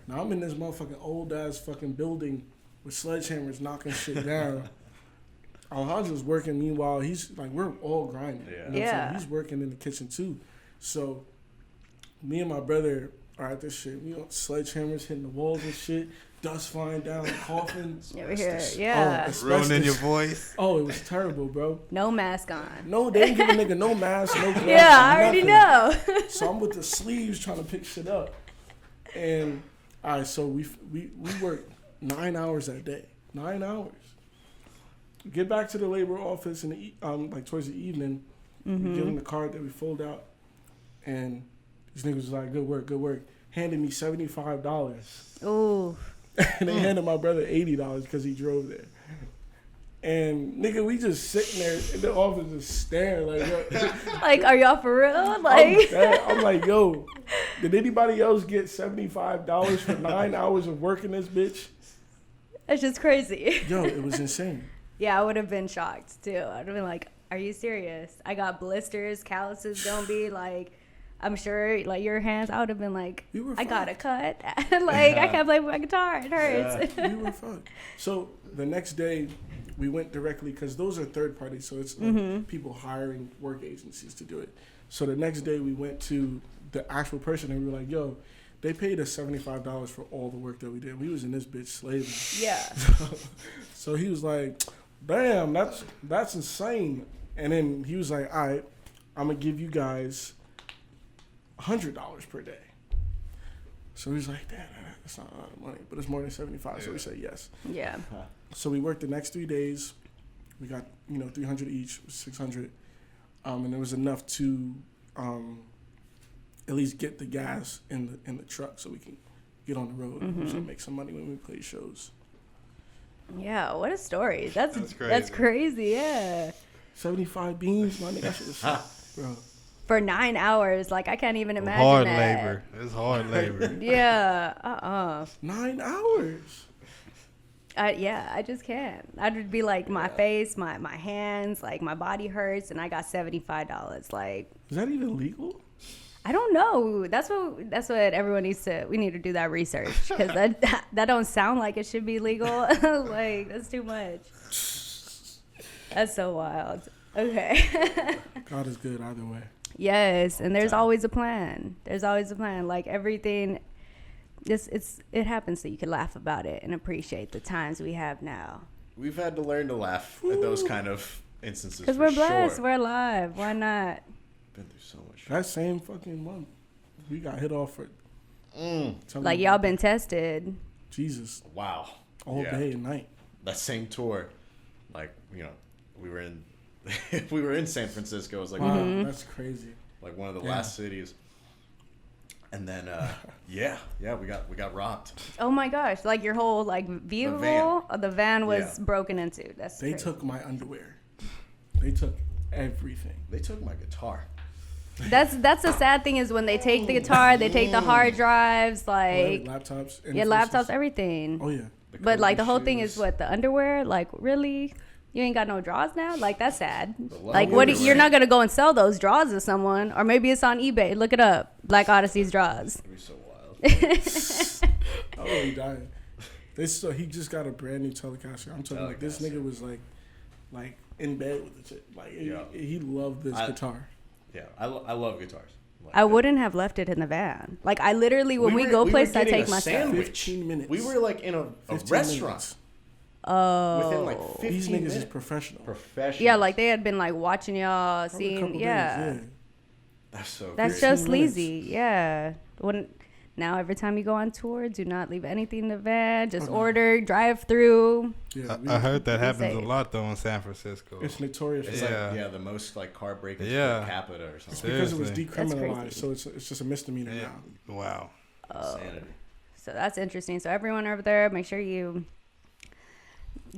Now I'm in this motherfucking old ass fucking building with sledgehammers knocking shit down. Alejandro's working, meanwhile, he's like, we're all grinding. Yeah. You know what I'm saying? He's working in the kitchen too. So me and my brother are at this shit. We on sledgehammers hitting the walls and shit, dust flying down, coughing. Over here, yeah. asbestos. Ruining your voice. Oh, it was terrible, bro. No mask on. No, they didn't give a nigga no mask, no gloves. Yeah, I already nothing. know. So I'm with the sleeves trying to pick shit up. And all right, so we work 9 hours that day. 9 hours. Get back to the labor office in the like towards the evening. We give them the card that we fold out, and these niggas was like, "Good work." Handed me $75. Ooh. And they handed my brother $80 because he drove there. And nigga, we just sitting there in the office just staring like, yo. Like, are y'all for real? Like, I'm like, yo, did anybody else get $75 for 9 hours of working this bitch? it's just crazy. Yo, it was insane. Yeah, I would have been shocked too. I'd have been like, Are you serious? I got blisters, calluses gonna be like, I'm sure like your hands, I would have been like, I got a cut. Like I can't play with my guitar. It hurts. We were fucked. So the next day we went directly, because those are third parties. So it's like people hiring work agencies to do it. So the next day we went to the actual person and we were like, yo, they paid us $75 for all the work that we did. We was in this bitch slaving. Yeah. So he was like, damn, that's insane. And then he was like, all right, I'm going to give you guys $100 per day. So he was like, damn, that's not a lot of money, but it's more than 75. So we said yes. Yeah. So we worked the next 3 days. We got, 300 each, 600. And there was enough to at least get the gas in the truck so we can get on the road and make some money when we play shows. Yeah, what a story. That's crazy. That's crazy, yeah. 75 beans, my nigga, that shit was bro. For 9 hours, like I can't even imagine Hard that. labor. It's hard labor. Yeah, 9 hours. I just can't. I'd be like my face, my hands, like my body hurts, and I got $75. Like, Is that even legal? I don't know. That's what everyone needs to. We need to do that research because that don't sound like it should be legal. Like that's too much. That's so wild. Okay. God is good either way. Yes, and there's always a plan. There's always a plan. Like everything, it happens so you can laugh about it and appreciate the times we have now. We've had to learn to laugh at those kind of instances. Because we're blessed. Sure. We're alive. Why not? Been through so much. That same fucking month, we got hit off for. Like y'all been tested. Jesus. Wow. All day and night. That same tour, like we were in, we were in San Francisco. It was like Wow, that's crazy. like one of the last cities. And then we got robbed. Oh my gosh! Like your whole vehicle, the van was broken into. They took my underwear. They took everything. They took my guitar. That's the sad thing is when they take the guitar, they take the hard drives, like laptops. Laptops, everything. Oh yeah. But like the whole thing is what the underwear. Like really, you ain't got no drawers now. Like that's sad. Like what? You're not gonna go and sell those drawers to someone, or maybe it's on eBay. Look it up. Black Odyssey's drawers. It'd be so wild. Oh, he died. He just got a brand new Telecaster. I'm talking like this nigga was like in bed with the chick. Like he loved this guitar. Yeah, I love guitars. Like I wouldn't have left it in the van. Like I literally, when we go places, I take my stuff. 15 minutes. We were like in a restaurant. Minutes. Oh. Within like 15 These niggas minutes. is professional. Yeah, like they had been like watching y'all, seeing. Yeah. That's so. That's so sleazy. Yeah. Now every time you go on tour, do not leave anything in the van. Just order, drive through. Yeah, I heard that happens safe. a lot though in San Francisco. It's notorious. It's Yeah. the most like car break per capita or something. It's because it was Seriously. decriminalized, so it's just a misdemeanor now. Wow. Insanity. So that's interesting. So everyone over there, make sure you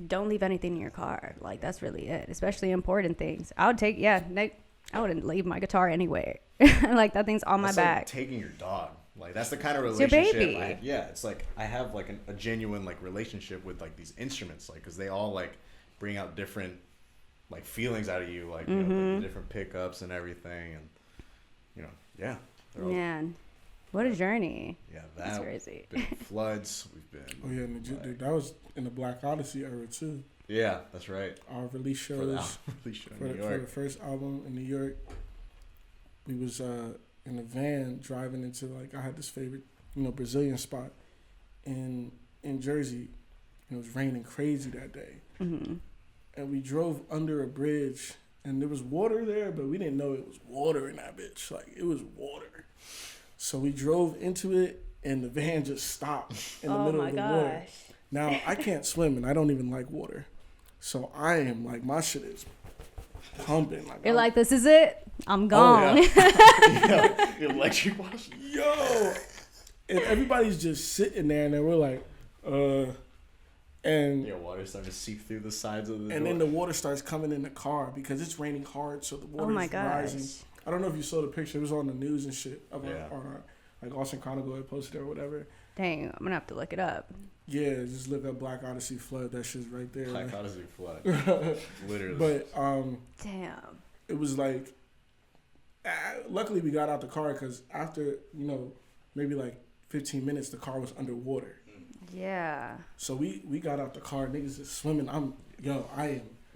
don't leave anything in your car. Like that's really it, especially important things. I would I wouldn't leave my guitar anywhere. Like that thing's on my back. Like taking your dog. Like that's the kind of It's your relationship. baby. It's like I have like a genuine like relationship with like these instruments, like because they all like bring out different like feelings out of you, like like, the different pickups and everything, and they're all, Man, what a journey. that's crazy. Been floods. We've been. Oh yeah, and that was in the Black Odyssey era too. Yeah, that's right. Our release shows For the first album in New York. We was in a van driving into I had this favorite Brazilian spot in Jersey. It was raining crazy that day, and we drove under a bridge, and there was water there, but we didn't know it was water in that bitch. Like it was water, so we drove into it, and the van just stopped in the middle of the water. Now I can't swim, and I don't even like water, so I am like my shit is pumping. You're like, this is it. I'm gone. The electric wash. Yo, and everybody's just sitting there, and then we're like, and water starting to seep through the sides of the. And then the water starts coming in the car because it's raining hard, so the water is rising. I don't know if you saw the picture; it was on the news and shit of like Austin Chronicle had posted or whatever. Dang, I'm gonna have to look it up. Yeah, just look up Black Odyssey flood. That shit's right there. Black like. Odyssey flood. Literally. But Damn. it was like, luckily we got out the car because after maybe like 15 minutes the car was underwater. Yeah. So we got out the car, niggas is swimming. I am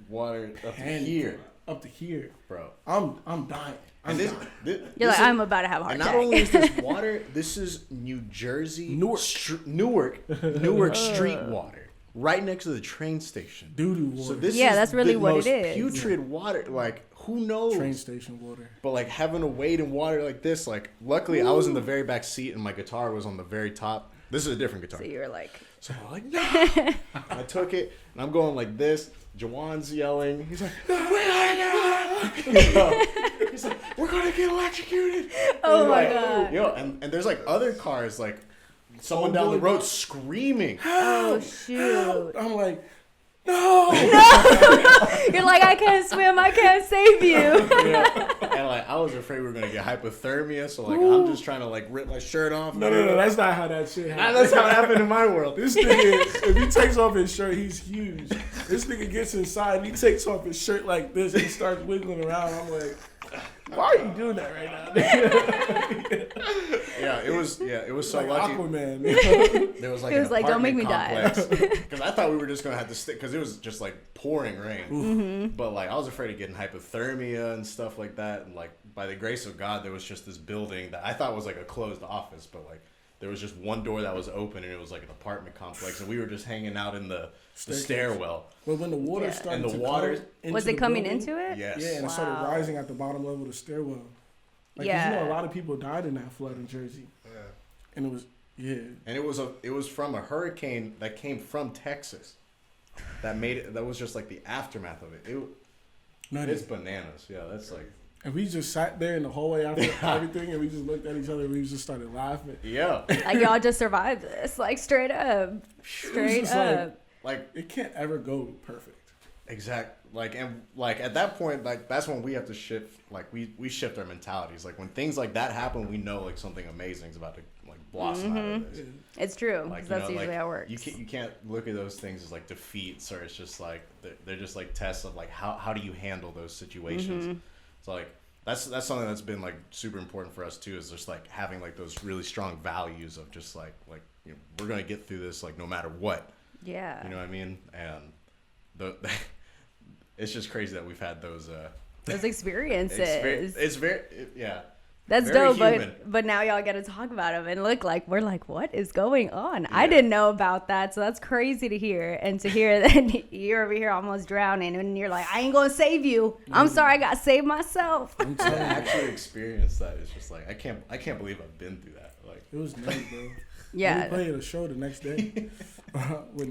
water up to here. Up to here, bro. I'm dying. You're like, I'm about to have a heart and attack. not only is this water, this is New Jersey, Newark street water, right next to the train station. Doo-doo water. So this is that's really the what most it is. putrid water. Like, who knows? Train station water. But like having to wade in water like this, like luckily I was in the very back seat and my guitar was on the very top. This is a different guitar. So you're like, so I'm like, no. I took it and I'm going like this. Jawan's yelling. He's like, he's like, we're gonna get electrocuted. oh my like, God. Yo, and there's like other cars, like someone down the road screaming. Oh shoot. I'm like, no. You're like, I can't swim. I can't save you. Yeah. And like I was afraid we were gonna get hypothermia, so like I'm just trying to like rip my shirt off. No, that's not how that shit happened. That's how it happened in my world. This nigga, if he takes off his shirt, he's huge. This nigga gets inside and he takes off his shirt like this and he starts wiggling around. I'm like, why are you doing that right now? It was so like lucky. Aquaman. There was like He was like, "Don't make me die." Because I thought we were just gonna have to stick because it was just like pouring rain. Mm-hmm. But like I was afraid of getting hypothermia and stuff like that. And like by the grace of God, there was just this building that I thought was like a closed office, but like there was just one door that was open and it was like an apartment complex, and we were just hanging out in the stairwell. But when the water started and the to water come into Was the it coming building, into it? Yes. Yeah, and it started rising at the bottom level of the stairwell. Like, 'cause a lot of people died in that flood in Jersey. Yeah. And it was, And it was from a hurricane that came from Texas. That made it. That was just like the aftermath of it. It's bananas. Yeah, that's like. And we just sat there in the hallway after everything, and we just looked at each other, and we just started laughing. Yeah. Like, y'all just survived this, like straight up, straight up. Like it can't ever go perfect. Exact. Like, and like at that point, like that's when we have to shift. Like we shift our mentalities. Like when things like that happen, we know like something amazing is about to like blossom out of this. It's true. Like, That's usually like, how it works. You can't look at those things as like defeats, or it's just like they're just like tests of like how do you handle those situations. So like that's something that's been like super important for us too, is just like having like those really strong values of just like we're gonna get through this like no matter what. Yeah. You know what I mean? And it's just crazy that we've had those experiences. It's very That's very dope, human. but now y'all got to talk about them and look like we're like, what is going on? I didn't know about that, so that's crazy to hear. And to hear that you're over here almost drowning, and you're like, I ain't gonna save you. I'm sorry, I got to save myself. to actually experience that is just like I can't believe I've been through that. Like It was nice, bro. Yeah. We played a show the next day.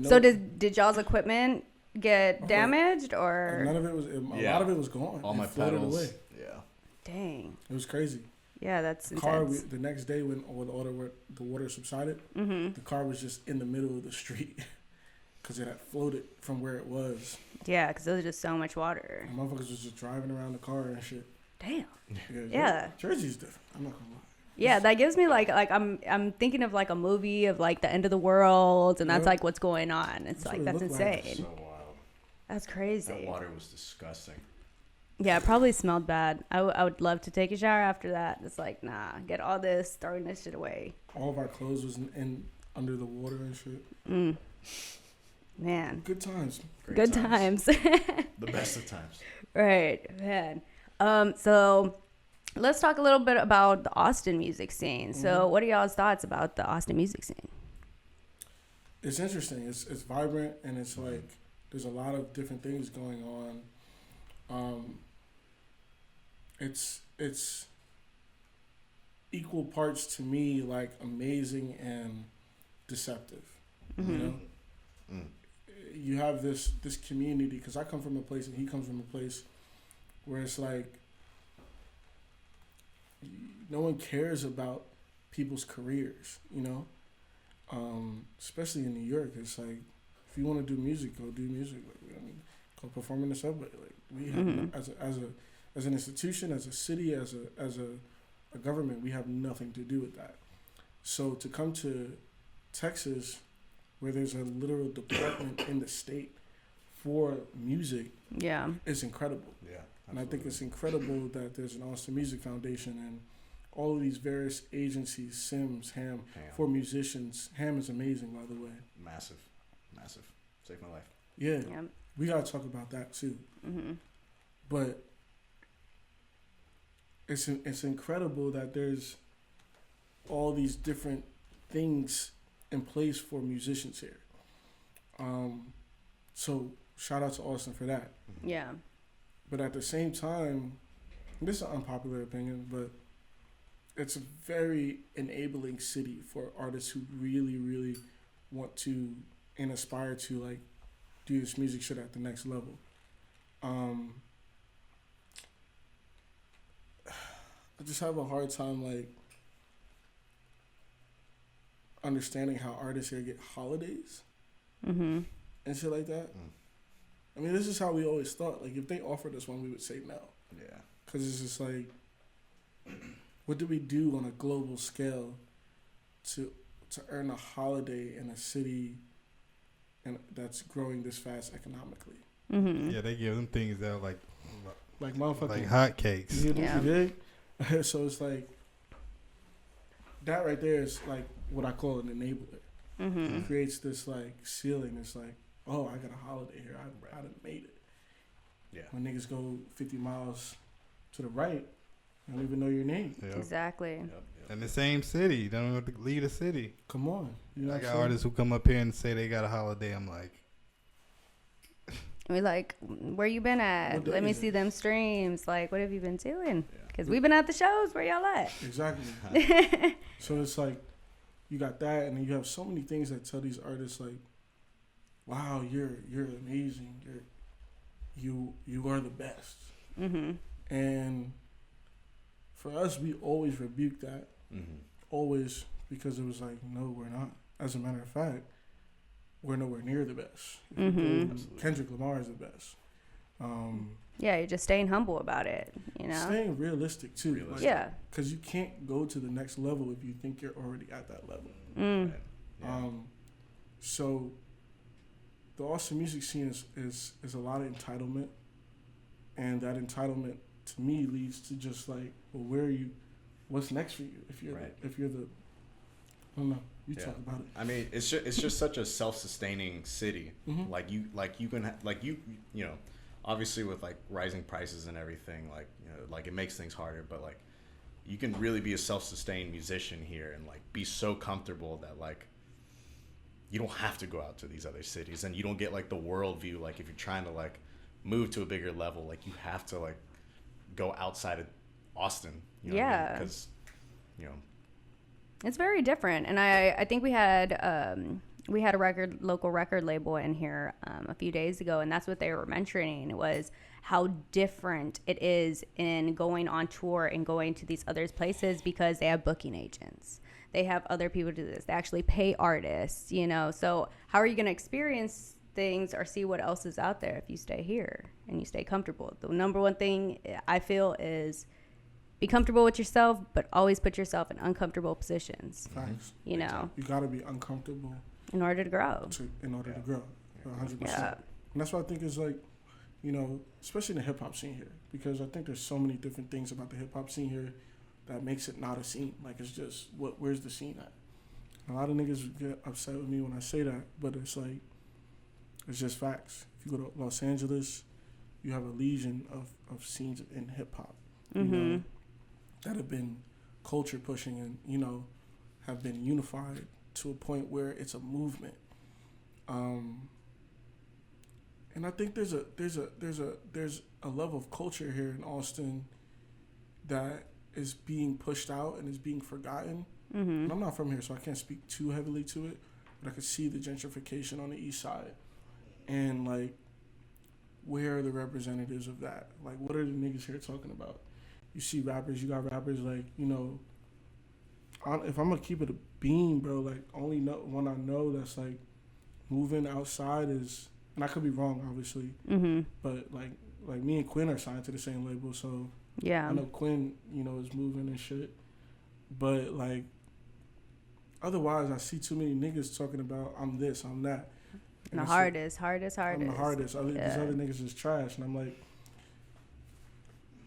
So did y'all's equipment get damaged or? None of it was. A lot of it was gone. All it my floated pedals. away. Yeah. Dang. It was crazy. Yeah, that's Car. intense. The next day when the water subsided, the car was just in the middle of the street because it had floated from where it was. Yeah, because there's just so much water. And motherfuckers was just driving around the car and shit. Damn. Yeah. Jersey's different. I'm not gonna lie. Yeah, that gives me like I'm thinking of like a movie of like the end of the world, and that's like what's going on. It's like that's insane. So wild. That's crazy. That water was disgusting. Yeah, it probably smelled bad. I would love to take a shower after that. It's like, nah, get all this, throwing this shit away. All of our clothes was in under the water and shit. Man. Good times. Good times. The best of times. Right, man. So let's talk a little bit about the Austin music scene. So what are y'all's thoughts about the Austin music scene? It's interesting. It's vibrant, and it's like there's a lot of different things going on. It's equal parts to me like amazing and deceptive. You know, you have this community, because I come from a place and he comes from a place where it's like no one cares about people's careers. You know, especially in New York, it's like if you want to do music, go do music. Like, I mean, go perform in the subway. Like we have as an institution, as a city, as a government, we have nothing to do with that. So to come to Texas, where there's a literal department in the state for music, Yeah. is incredible. Yeah. And I think it's incredible that there's an Austin Music Foundation and all of these various agencies, Sims, Ham, for musicians. Ham is amazing, by the way. Massive. Saved my life. Yeah. Yep. We got to talk about that too. Mm-hmm. But it's incredible that there's all these different things in place for musicians here. So shout out to Austin for that. Yeah. But at the same time, this is an unpopular opinion, but it's a very enabling city for artists who really, really want to and aspire to like do this music shit at the next level. I just have a hard time like understanding how artists here get holidays Mm-hmm. and shit like that. I mean, this is how we always thought. Like, if they offered us one, we would say no. Yeah. Because it's just like, what do we do on a global scale to earn a holiday in a city and that's growing this fast economically? Mm-hmm. Yeah, they give them things out like motherfucking like hotcakes. Yeah. So it's like that right there is like what I call an enabler. Mm-hmm. It creates this like ceiling. It's like, oh, I got a holiday here. I done made it. Yeah. When niggas go 50 miles to the right, I don't even know your name. Yep. Exactly. Yep. In the same city, you don't have to leave the city. Come on. You know I what got I'm saying? artists who come up here and say they got a holiday. I'm like, We like, where you been at? What day Let me is see it? them streams. Like, what have you been doing? Yeah. Because we've been at the shows. Where y'all at? Exactly. So it's like you got that, and then you have so many things that tell these artists like, "Wow, you're amazing. You are the best." Mm-hmm. And for us, we always rebuke that, always, because it was like, no, we're not. As a matter of fact, we're nowhere near the best. If you Mhm. go, Kendrick Lamar is the best. Yeah, you're just staying humble about it, you know? Staying realistic too. Realistic. Yeah. Because you can't go to the next level if you think you're already at that level. Mm. Yeah. So the Austin music scene is a lot of entitlement, and that entitlement to me leads to just like, well, where are you? What's next for you? If you're Right. if you're the, I don't know. You Yeah. talk about it. I mean, it's just such a self-sustaining city. Mhm. Like you can you know, obviously with like rising prices and everything, like, you know, like it makes things harder, but like you can really be a self-sustained musician here and like be so comfortable that like you don't have to go out to these other cities, and you don't get like the world view. Like if you're trying to like move to a bigger level, like you have to like go outside of Austin. You know what I mean? Yeah. Because, you know, It's very different, and I think we had a local record label in here a few days ago, and that's what they were mentioning was how different it is in going on tour and going to these other places because they have booking agents. They have other people do this. They actually pay artists, you know. So how are you going to experience things or see what else is out there if you stay here and you stay comfortable? The number one thing I feel is be comfortable with yourself, but always put yourself in uncomfortable positions, Facts. you know, You gotta be uncomfortable in order to grow. in order to grow. 100%. Yeah. And that's why I think it's like, you know, especially in the hip hop scene here, because I think there's so many different things about the hip hop scene here that makes it not a scene. Like it's just where's the scene at? A lot of niggas get upset with me when I say that, but it's like it's just facts. If you go to Los Angeles, you have a legion of scenes in hip hop, you know, that have been culture pushing and, you know, have been unified to a point where it's a movement. And I think there's a level of culture here in Austin that is being pushed out and is being forgotten. And I'm not from here, so I can't speak too heavily to it, but I could see the gentrification on the east side. And like, where are the representatives of that? Like, what are the niggas here talking about? You see rappers, you got rappers like, you know, if I'm gonna keep it a beam, bro, like only one I know that's like moving outside is, and I could be wrong, obviously, but like me and Quinn are signed to the same label, so Yeah. I know Quinn, you know, is moving and shit, but like otherwise, I see too many niggas talking about I'm this, I'm that. And the it's hardest. I'm the hardest. These other niggas is trash, and I'm like,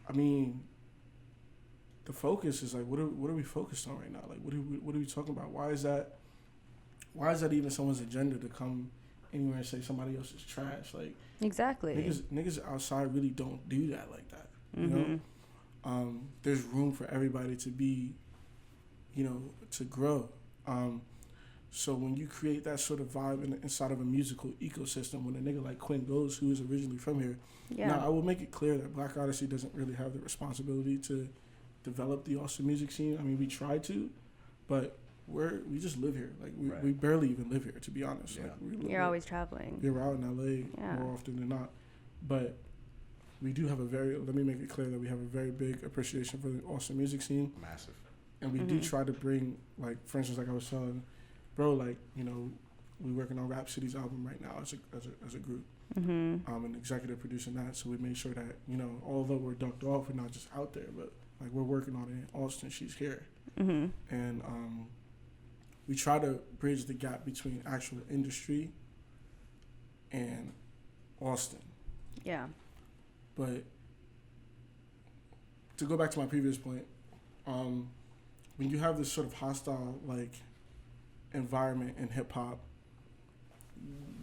I mean, the focus is like, what are we focused on right now? Like, what are we talking about? Why is that even someone's agenda to come anywhere and say somebody else is trash? Like, exactly. Niggas outside really don't do that like that. You know, there's room for everybody to be, you know, to grow. So when you create that sort of vibe inside of a musical ecosystem, when a nigga like Quinn goes, who is originally from here, now I will make it clear that Black Odyssey doesn't really have the responsibility to develop the Austin music scene. I mean, we try to, but we just live here. Like we barely even live here, to be honest. Yeah. Like, You're always traveling. We're out in LA more often than not, but we do have let me make it clear that we have a very big appreciation for the Austin music scene. Massive. And we do try to bring, like, for instance, like I was telling bro, like, you know, we're working on Rapsody's album right now as a group. And executive producing that, so we made sure that, you know, although we're ducked off, we're not just out there, but like we're working on it in Austin. She's here, and we try to bridge the gap between actual industry and Austin. Yeah. But to go back to my previous point, when you have this sort of hostile like environment in hip hop,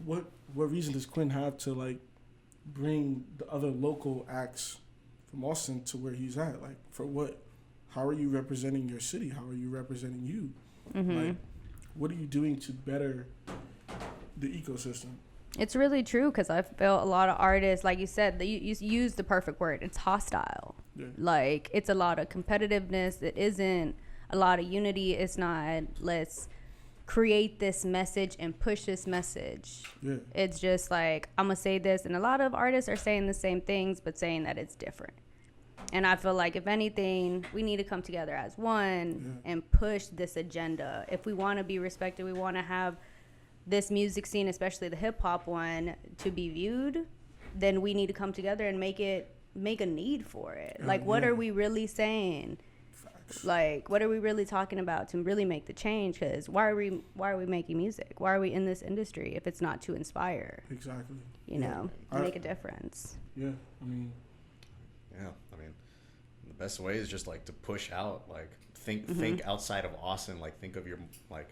what reason does Quinn have to like bring the other local acts from Austin to where he's at? Like, for what? How are you representing your city? How are you representing you? Like, what are you doing to better the ecosystem? It's really true, because I feel a lot of artists, like you said, you use the perfect word. It's hostile. Yeah. Like, it's a lot of competitiveness. It isn't a lot of unity. It's not, let's create this message and push this message. Yeah. It's just like, I'm going to say this. And a lot of artists are saying the same things, but saying that it's different. And I feel like, if anything, we need to come together as one and push this agenda. If we want to be respected, we want to have this music scene, especially the hip hop one, to be viewed, then we need to come together and make a need for it. Like, what are we really saying? Facts. Like, what are we really talking about to really make the change? Because why are we making music? Why are we in this industry if it's not to inspire? Exactly. You know, to make a difference. Yeah, I mean, the best way is just like to push out, like think outside of Austin, like think of your, like,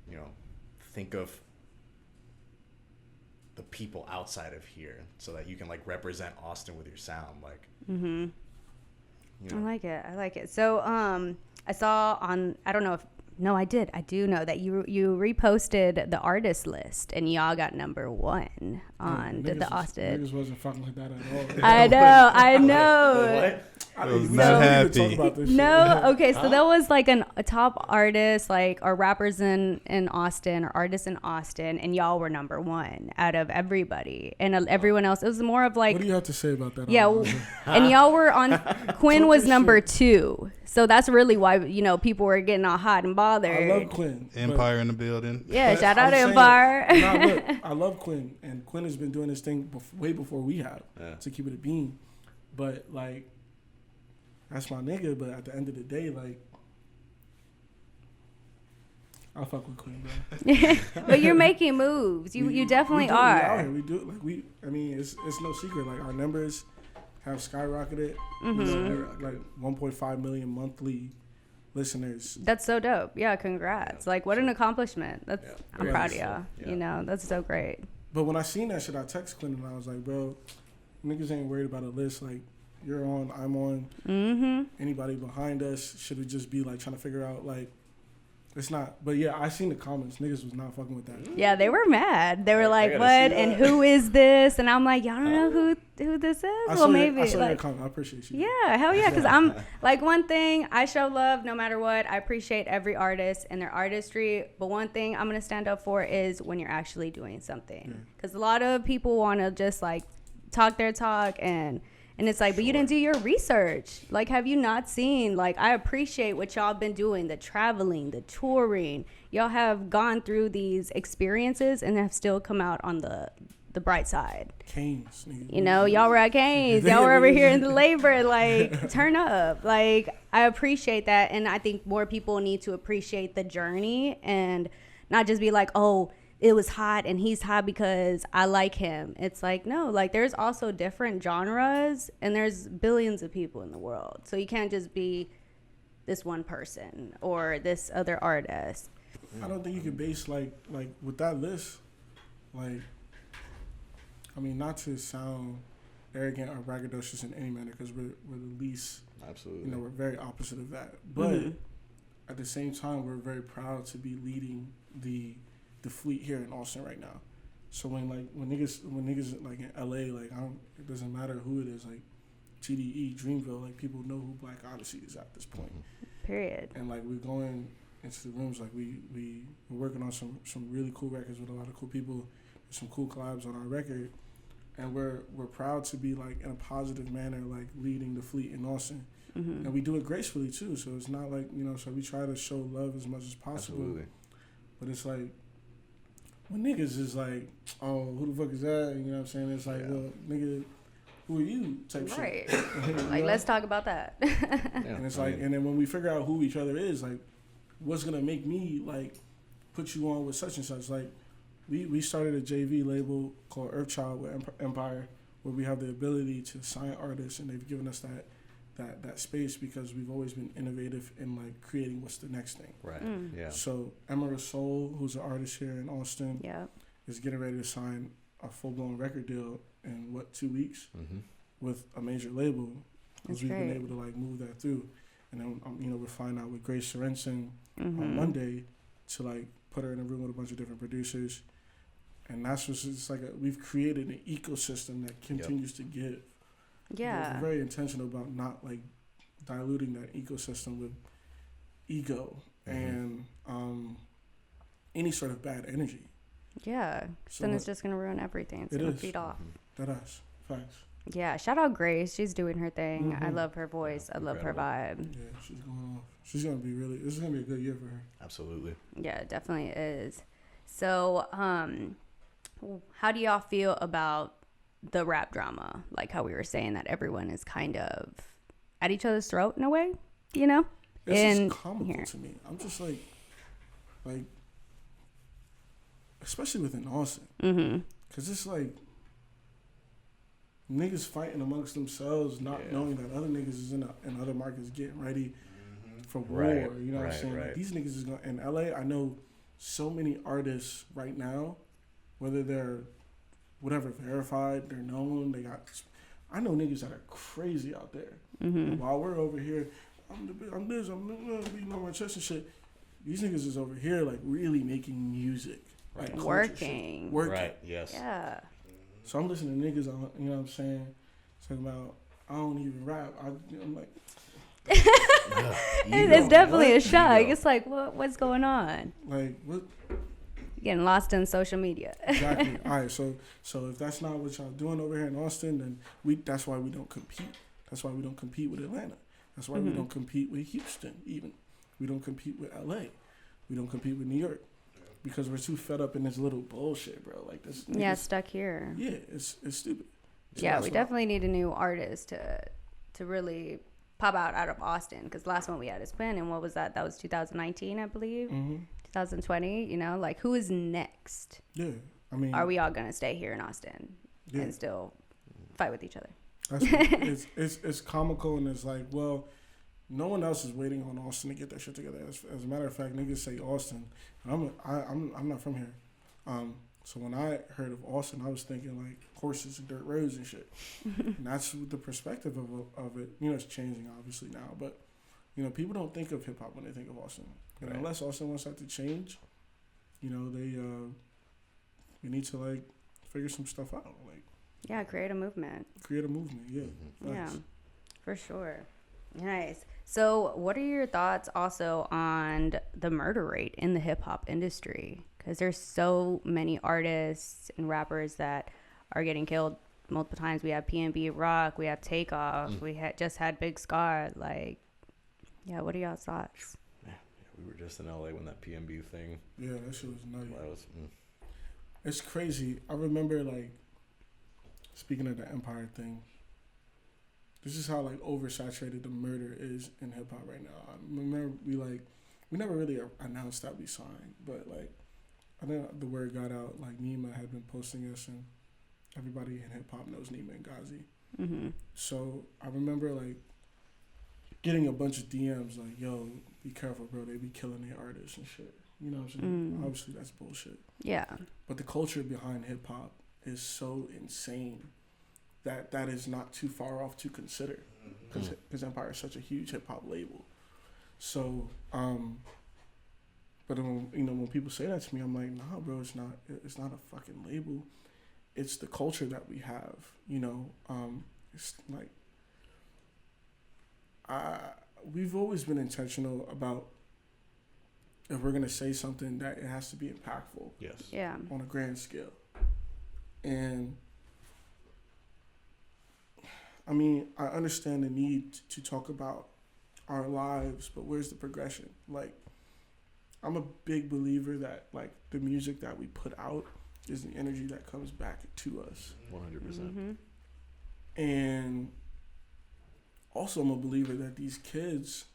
you know, think of the people outside of here, so that you can like represent Austin with your sound, like. You know. I like it. So I saw on, I don't know if, no, I do know that you reposted the artist list, and y'all got number 1 on the Austin. Niggas wasn't fucking like that at all. I know. What? I was not happy. No, okay, so that was like a top artist, like, or rappers in Austin, or artists in Austin, and y'all were number 1 out of everybody, and everyone else. It was more of like. What do you have to say about that? Yeah, and y'all were on. Quinn was number 2, so that's really why, you know, people were getting all hot and bothered. I love Quinn. Empire in the building. Yeah, shout out to Empire. Look, I love Quinn, and Quinn has been doing this thing way before we have, to keep it a beam. But like, that's my nigga. But at the end of the day, like, I'll fuck with Quinn, bro. But you're making moves. You definitely are. We do. Like, I mean, it's no secret. Like, our numbers have skyrocketed. Like 1.5 million monthly listeners. That's so dope. Yeah, congrats. Like, what an accomplishment. I'm proud of y'all. Yeah. You know, that's so great. But when I seen that shit, I texted Quinn and I was like, bro, niggas ain't worried about a list. Like, you're on, I'm on. Anybody behind us, should it just be like trying to figure out, like, it's not. But yeah, I seen the comments. Niggas was not fucking with that. Yeah, they were mad. They were like, what? And who is this? And I'm like, y'all don't know who this is? Well, maybe. I saw your comment. I appreciate you. Yeah, hell yeah. Because I'm like, one thing, I show love no matter what. I appreciate every artist and their artistry. But one thing I'm going to stand up for is when you're actually doing something. Because a lot of people want to just like talk their talk, and it's like, but you didn't do your research. Like, have you not seen? Like, I appreciate what y'all been doing, the traveling, the touring. Y'all have gone through these experiences and have still come out on the the bright side. Canes, nigga. You know, y'all were at Canes. Y'all were over here in the labor. Like, turn up. Like, I appreciate that. And I think more people need to appreciate the journey and not just be like, oh, it was hot and he's hot because I like him. It's like, no, like there's also different genres and there's billions of people in the world. So you can't just be this one person or this other artist. I don't think you can base like with that list, like, I mean, not to sound arrogant or braggadocious in any manner, because we're the least, absolutely, you know, we're very opposite of that. But at the same time, we're very proud to be leading the fleet here in Austin right now. So when niggas like in LA, like it doesn't matter who it is, like TDE, Dreamville, like people know who Black Odyssey is at this point. Period. And like we're going into the rooms, like we're working on some really cool records with a lot of cool people, some cool collabs on our record, and we're proud to be like in a positive manner, like leading the fleet in Austin. And we do it gracefully too, so it's not like, you know, so we try to show love as much as possible. Absolutely. But it's like when niggas is like, oh, who the fuck is that? You know what I'm saying? It's like, well, nigga, who are you? Type right. shit. Like, let's talk about that. And it's like, and then when we figure out who each other is, like, what's gonna make me like put you on with such and such? Like, we started a JV label called Earthchild with Empire, where we have the ability to sign artists, and they've given us that space because we've always been innovative in like creating what's the next thing. Right. Yeah. So Emerald Soul, who's an artist here in Austin, is getting ready to sign a full-blown record deal in 2 weeks with a major label, because we've been able to like move that through. And then you know, we're flying out with Grace Sorensen on Monday to like put her in a room with a bunch of different producers, and that's what's it's like we've created an ecosystem that continues to give. Yeah. We're very intentional about not like diluting that ecosystem with ego and any sort of bad energy. Yeah. So then it's just gonna ruin everything. It's gonna feed off. That is facts. Yeah. Shout out Grace. She's doing her thing. I love her voice. I love her vibe. Yeah, she's going off. She's gonna be really. This is gonna be a good year for her. Absolutely. Yeah, it definitely is. So, how do y'all feel about the rap drama? Like how we were saying that everyone is kind of at each other's throat in a way, you know? It's just comical to me. I'm just like, especially within Austin, because it's like niggas fighting amongst themselves, not knowing that other niggas is in other markets getting ready for war. You know what I'm saying? Like, these niggas is going in LA. I know so many artists right now, whether they're whatever verified, they're known. I know niggas that are crazy out there. While we're over here, I'm beating on my chest and shit. These niggas is over here like really making music, like working. Right. Yes. Yeah. So I'm listening to niggas, you know what I'm saying, talking about I don't even rap. I'm like, it's definitely a shock. It's like, what's going on? Like what? Getting lost in social media. Exactly. All right. So if that's not what y'all doing over here in Austin, then that's why we don't compete. That's why we don't compete with Atlanta. That's why we don't compete with Houston. Even we don't compete with LA. We don't compete with New York because we're too fed up in this little bullshit, bro. Like this. Yeah, stuck here. Yeah, it's stupid. So yeah, we definitely need a new artist to really pop out of Austin, because the last one we had is Quinn, and what was that? That was 2019, I believe. 2020. You know, like who is next? Yeah, I mean, are we all gonna stay here in Austin and still fight with each other? It's comical, and it's like, well, no one else is waiting on Austin to get that shit together. As a matter of fact, niggas say Austin. I'm not from here. So when I heard of Austin, I was thinking like horses and dirt roads and shit. And that's the perspective of it. You know, it's changing obviously now, but you know, people don't think of hip hop when they think of Austin. And unless Austin wants that to change, you know, we need to like figure some stuff out. Like, create a movement. Yeah, for sure. Nice. So what are your thoughts also on the murder rate in the hip hop industry? Because there's so many artists and rappers that are getting killed multiple times. We have PNB Rock, we have Takeoff, we just had Big Scar. Like, yeah, what are y'all's thoughts? Yeah, we were just in LA when that PNB thing. Yeah, that shit was nutty. That was. It's crazy. I remember like speaking of the empire thing, this is how like oversaturated the murder is in hip hop right now. I remember we never really announced that we signed, but like I think the word got out. Like Nima had been posting us, and everybody in hip hop knows Nima and Ghazi. Mm-hmm. So I remember like getting a bunch of DMs like, "Yo, be careful, bro. They be killing their artists and shit." You know what I'm saying? Obviously, that's bullshit. Yeah. But the culture behind hip hop is so insane that is not too far off to consider, because Empire is such a huge hip hop label. So, but when people say that to me, I'm like, nah, bro, it's not a fucking label. It's the culture that we have. It's like we've always been intentional about if we're gonna say something that it has to be impactful. Yes. Yeah. On a grand scale. And I mean, I understand the need to talk about our lives, but where's the progression? Like, I'm a big believer that like the music that we put out is the energy that comes back to us. 100%. Mm-hmm. And also I'm a believer that these kids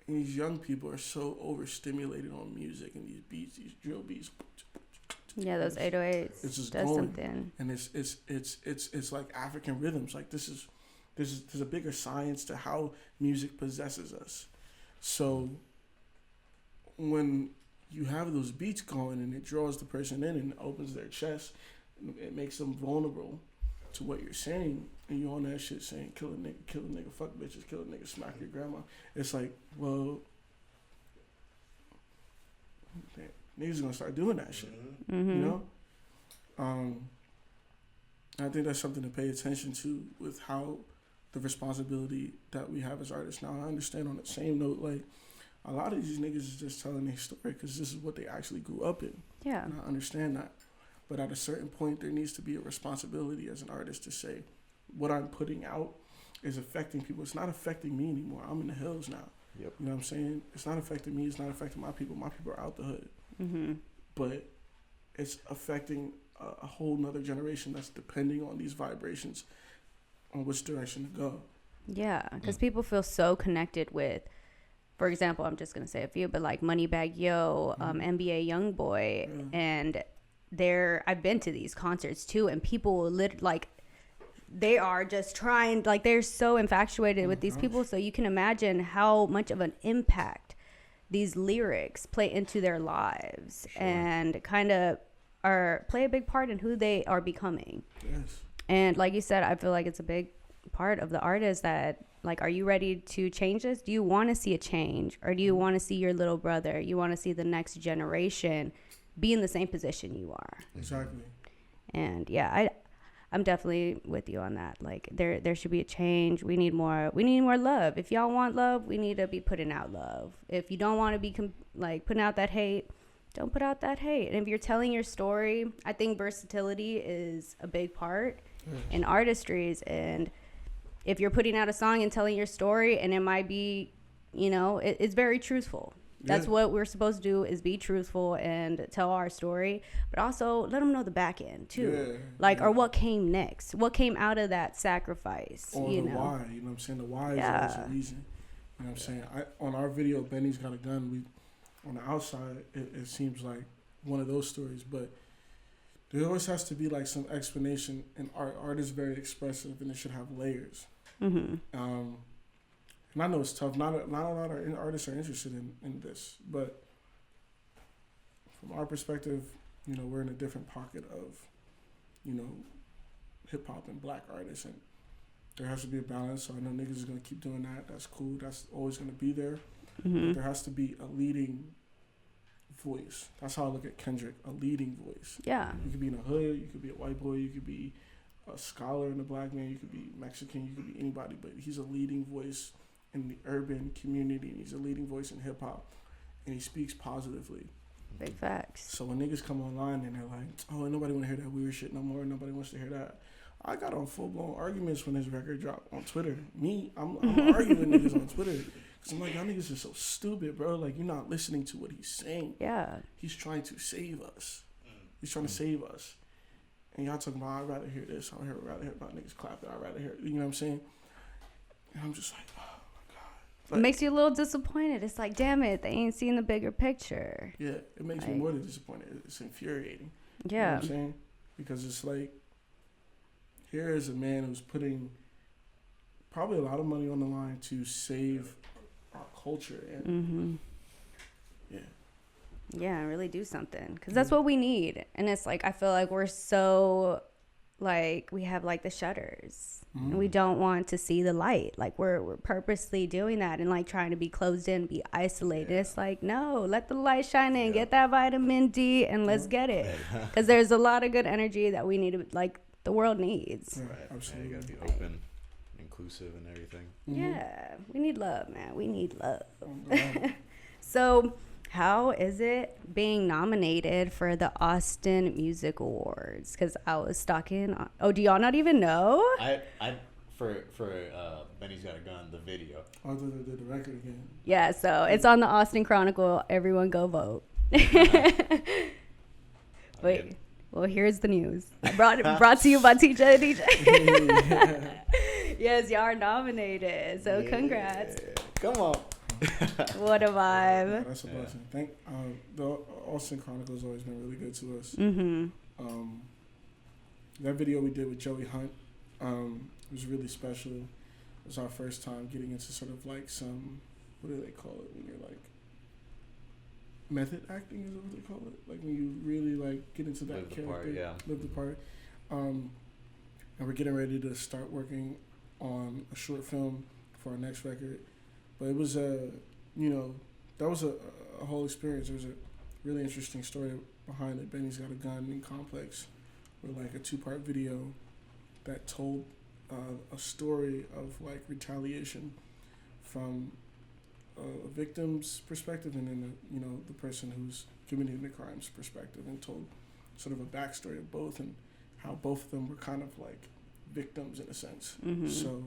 and these young people are so overstimulated on music and these beats, these drill beats. Yeah, those 808s. It's just does going. something. And it's like African rhythms. Like there's a bigger science to how music possesses us. So when you have those beats going and it draws the person in and opens their chest, it makes them vulnerable to what you're saying, and you're on that shit saying kill a nigga, fuck bitches, kill a nigga, smack your grandma. It's like, well, niggas gonna start doing that shit. Mm-hmm. You know? I think that's something to pay attention to with how the responsibility that we have as artists. Now, I understand on the same note, like, a lot of these niggas is just telling their story because this is what they actually grew up in. Yeah. And I understand that. But at a certain point, there needs to be a responsibility as an artist to say, what I'm putting out is affecting people. It's not affecting me anymore. I'm in the hills now. Yep. You know what I'm saying? It's not affecting me. It's not affecting my people. My people are out the hood. Mm-hmm. But it's affecting a whole nother generation that's depending on these vibrations on which direction to go. Yeah, because people feel so connected with, for example, I'm just going to say a few, but like Moneybagg Yo, NBA Youngboy, and I've been to these concerts too, and people will they are just trying, like they're so infatuated with these people, so you can imagine how much of an impact these lyrics play into their lives and kind of play a big part in who they are becoming. Yes. And like you said, I feel like it's a big part of the artist that, like, are you ready to change this? Do you want to see a change? Or do you want to see your little brother, you want to see the next generation be in the same position you are? Exactly. And yeah, I'm definitely with you on that. Like there should be a change. We need more love. If y'all want love, we need to be putting out love. If you don't want to be putting out that hate, don't put out that hate. And if you're telling your story, I think versatility is a big part in artistries. And if you're putting out a song and telling your story, and it might be, it's very truthful. That's what we're supposed to do, is be truthful and tell our story, but also let them know the back end too. Or what came next, what came out of that sacrifice. Or the why, you know what I'm saying? The why is always the reason. You know what I'm saying? On our video, Benny's Got a Gun, on the outside, it seems like one of those stories, but there always has to be like some explanation, and art is very expressive and it should have layers. Mm-hmm. And I know it's tough. Not a lot of artists are interested in this, but from our perspective, we're in a different pocket of, hip hop and black artists, and there has to be a balance. So I know niggas is gonna keep doing that. That's cool. That's always gonna be there. Mm-hmm. But there has to be a leading voice. That's how I look at Kendrick, a leading voice. Yeah. You could be in a hood, you could be a white boy, you could be a scholar and a black man, you could be Mexican, you could be anybody, but he's a leading voice in the urban community, and he's a leading voice in hip hop, and he speaks positively. Big facts. So when niggas come online and they're like, oh, nobody want to hear that weird shit no more, nobody wants to hear that. I got on full-blown arguments when his record dropped on Twitter. I'm arguing niggas on Twitter because I'm like, y'all niggas are so stupid, bro. Like, you're not listening to what he's saying. Yeah. He's trying to save us. He's trying to save us. and y'all talking about, I'd rather hear this, I'd rather hear about niggas clapping, I'd rather hear, you know what I'm saying? And I'm just like, oh my God. Like, it makes you a little disappointed. It's like, damn it, they ain't seeing the bigger picture. Yeah, it makes me more than disappointed. It's infuriating. Yeah. You know what I'm saying? Because it's like, here is a man who's putting probably a lot of money on the line to save our culture. And yeah, really do something. Because that's what we need. And it's like, I feel like we're so, like, we have like the shutters. And we don't want to see the light. Like, we're purposely doing that and like trying to be closed in, be isolated. Yeah. It's like, no, let the light shine in, get that vitamin D, and let's get it. Because there's a lot of good energy that we need to, like, the world needs. Right, absolutely. You gotta be open, inclusive, and everything. Yeah, we need love, man. We need love. So, how is it being nominated for the Austin Music Awards? Because I was stalking. Oh, do y'all not even know? For Benny's Got a Gun, the video. Oh, the record again. Yeah, so it's on the Austin Chronicle. Everyone go vote. Wait. Well, here's the news. Brought to you by TJ. Yes, y'all are nominated. So congrats. Come on. What a vibe. That's a blessing. The Austin Chronicle has always been really good to us. That video we did with Joey Hunt was really special. It was our first time getting into sort of like some, what do they call it when you're like, method acting is what they call it. Like when you really like get into that character, live the part. And we're getting ready to start working on a short film for our next record. But it was that was a whole experience. There was a really interesting story behind it. Benny's Got a Gun and Complex were like a 2-part video that told a story of like retaliation from a victim's perspective and then the person who's committing the crime's perspective, and told sort of a backstory of both and how both of them were kind of like victims in a sense. So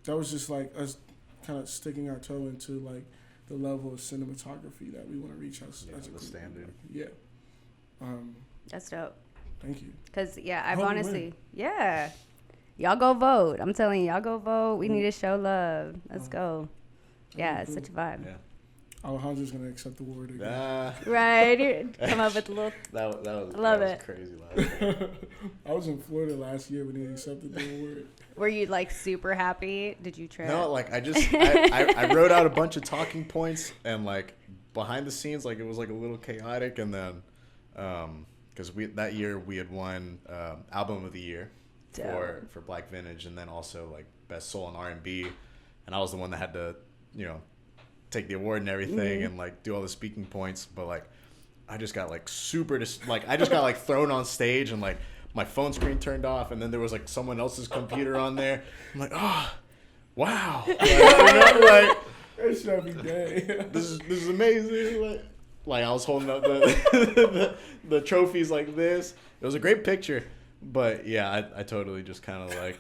that was just like us kind of sticking our toe into like the level of cinematography that we want to reach as a the standard. Yeah. That's dope. Thank you. Because, I've honestly, y'all go vote. I'm telling you, y'all go vote. We need to show love. Let's go. Yeah, it's such a vibe. Yeah. Alejandro's going to accept the award again. Right. Come up with a little. That was crazy last year. I was in Florida last year when he accepted the award. Were you like super happy? Did you trip? No, like I wrote out a bunch of talking points, and like behind the scenes, like it was like a little chaotic, and then because that year we had won Album of the Year for Black Vintage, and then also like Best Soul and R&B, and I was the one that had to take the award and everything and like do all the speaking points, but like I just got like thrown on stage, and like my phone screen turned off, and then there was like someone else's computer on there. I'm like, oh, wow, That should be dead. this is amazing. Like I was holding up the trophies like this. It was a great picture, but yeah, I totally just kind of like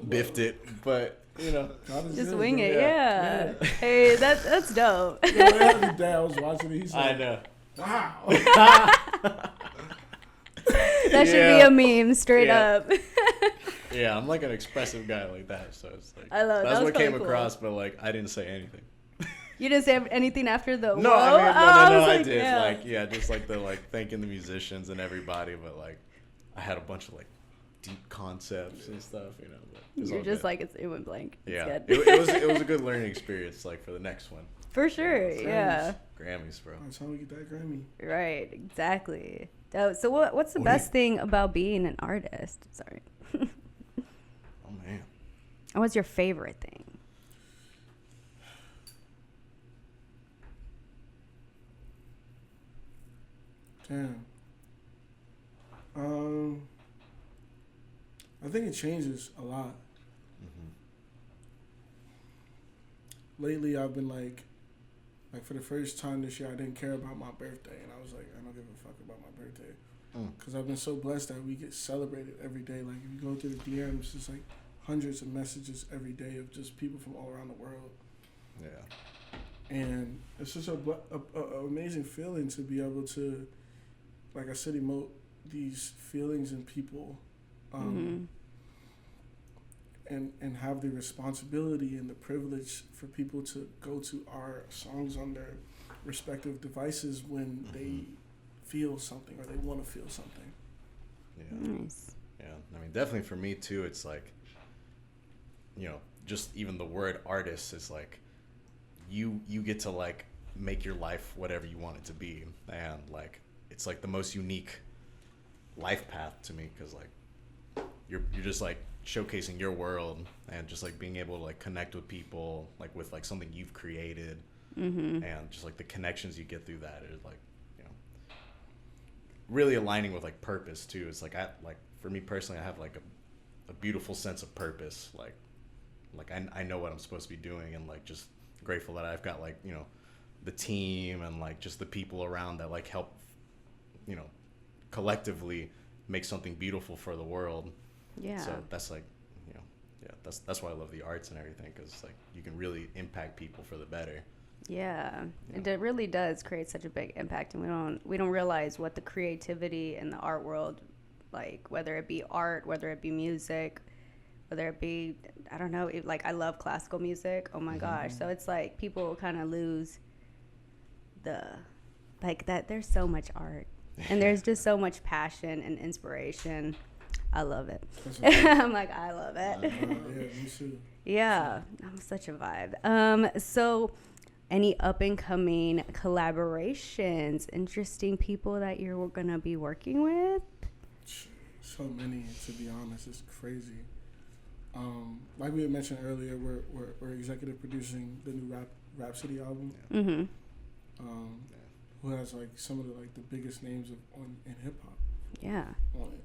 biffed it, but just wing it, yeah. Hey, that's dope. The other day I was watching it, he said, I know. Wow. That should be a meme, straight up. Yeah, I'm like an expressive guy like that, so it's like I love it. that's that what came cool. across, but like I didn't say anything. You didn't say anything after the No, whoa? I did. Yeah. Like just like the like thanking the musicians and everybody, but like I had a bunch of like deep concepts and stuff, But you're just good. Like it went blank. Yeah, it's it was a good learning experience, like for the next one. For sure, yeah. Grammys, bro. That's how we get that Grammy. Right, exactly. So what's the best thing about being an artist? Sorry. Oh man. And what's your favorite thing? Damn. I think it changes a lot. Lately, I've been like for the first time this year, I didn't care about my birthday, and I was like, I don't give a fuck about my birthday, because I've been so blessed that we get celebrated every day. Like if you go through the DMs, it's like hundreds of messages every day of just people from all around the world. Yeah. And it's just a amazing feeling to be able to like I said, emote these feelings in people, and have the responsibility and the privilege for people to go to our songs on their respective devices when they feel something or they want to feel something. Yeah. Nice. Yeah. I mean, definitely for me too, it's like, just even the word artist is like, you get to like make your life whatever you want it to be. And like, it's like the most unique life path to me. 'Cause like, you're just like showcasing your world and just like being able to like connect with people, like with like something you've created, and just like the connections you get through that is like, really aligning with like purpose too. It's like for me personally, I have like a beautiful sense of purpose. Like I know what I'm supposed to be doing, and like just grateful that I've got like, the team and like just the people around that like help, collectively make something beautiful for the world. Yeah. So that's like, that's why I love the arts and everything, because like you can really impact people for the better. Yeah, it really does create such a big impact, and we don't realize what the creativity in the art world, like whether it be art, whether it be music, whether it be, I don't know, like I love classical music. Oh my gosh! So it's like people kind of lose that. There's so much art, and there's just so much passion and inspiration. I love it. I'm like, I love it. Yeah, me too. Yeah, I'm such a vibe. So. Any up-and-coming collaborations, interesting people that you're going to be working with? So many, to be honest. It's crazy. Like we had mentioned earlier, we're executive producing the new Rapsody album, who has like some of the biggest names in hip-hop. Yeah. On it.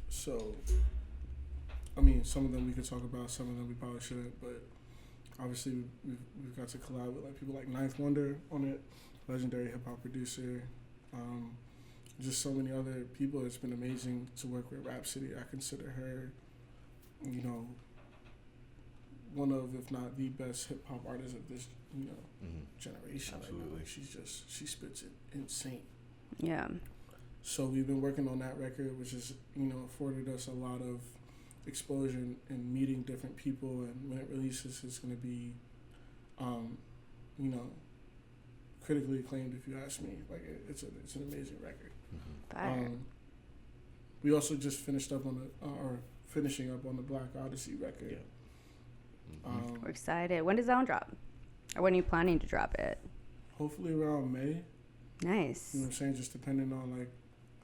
So, I mean, some of them we could talk about, some of them we probably shouldn't, but obviously, we've got to collab with like people like Ninth Wonder on it, legendary hip hop producer. Just so many other people. It's been amazing to work with Rapsody. I consider her, one of, if not the best hip hop artist of this, generation. Absolutely. Like, she spits it insane. Yeah. So we've been working on that record, which has afforded us a lot of exposure and meeting different people, and when it releases, it's going to be, critically acclaimed. If you ask me, like it's an amazing record. We also just finishing up on the Black Odyssey record. Yeah. We're excited. When does that one drop, or when are you planning to drop it? Hopefully around May. Nice. You know what I'm saying? Just depending on like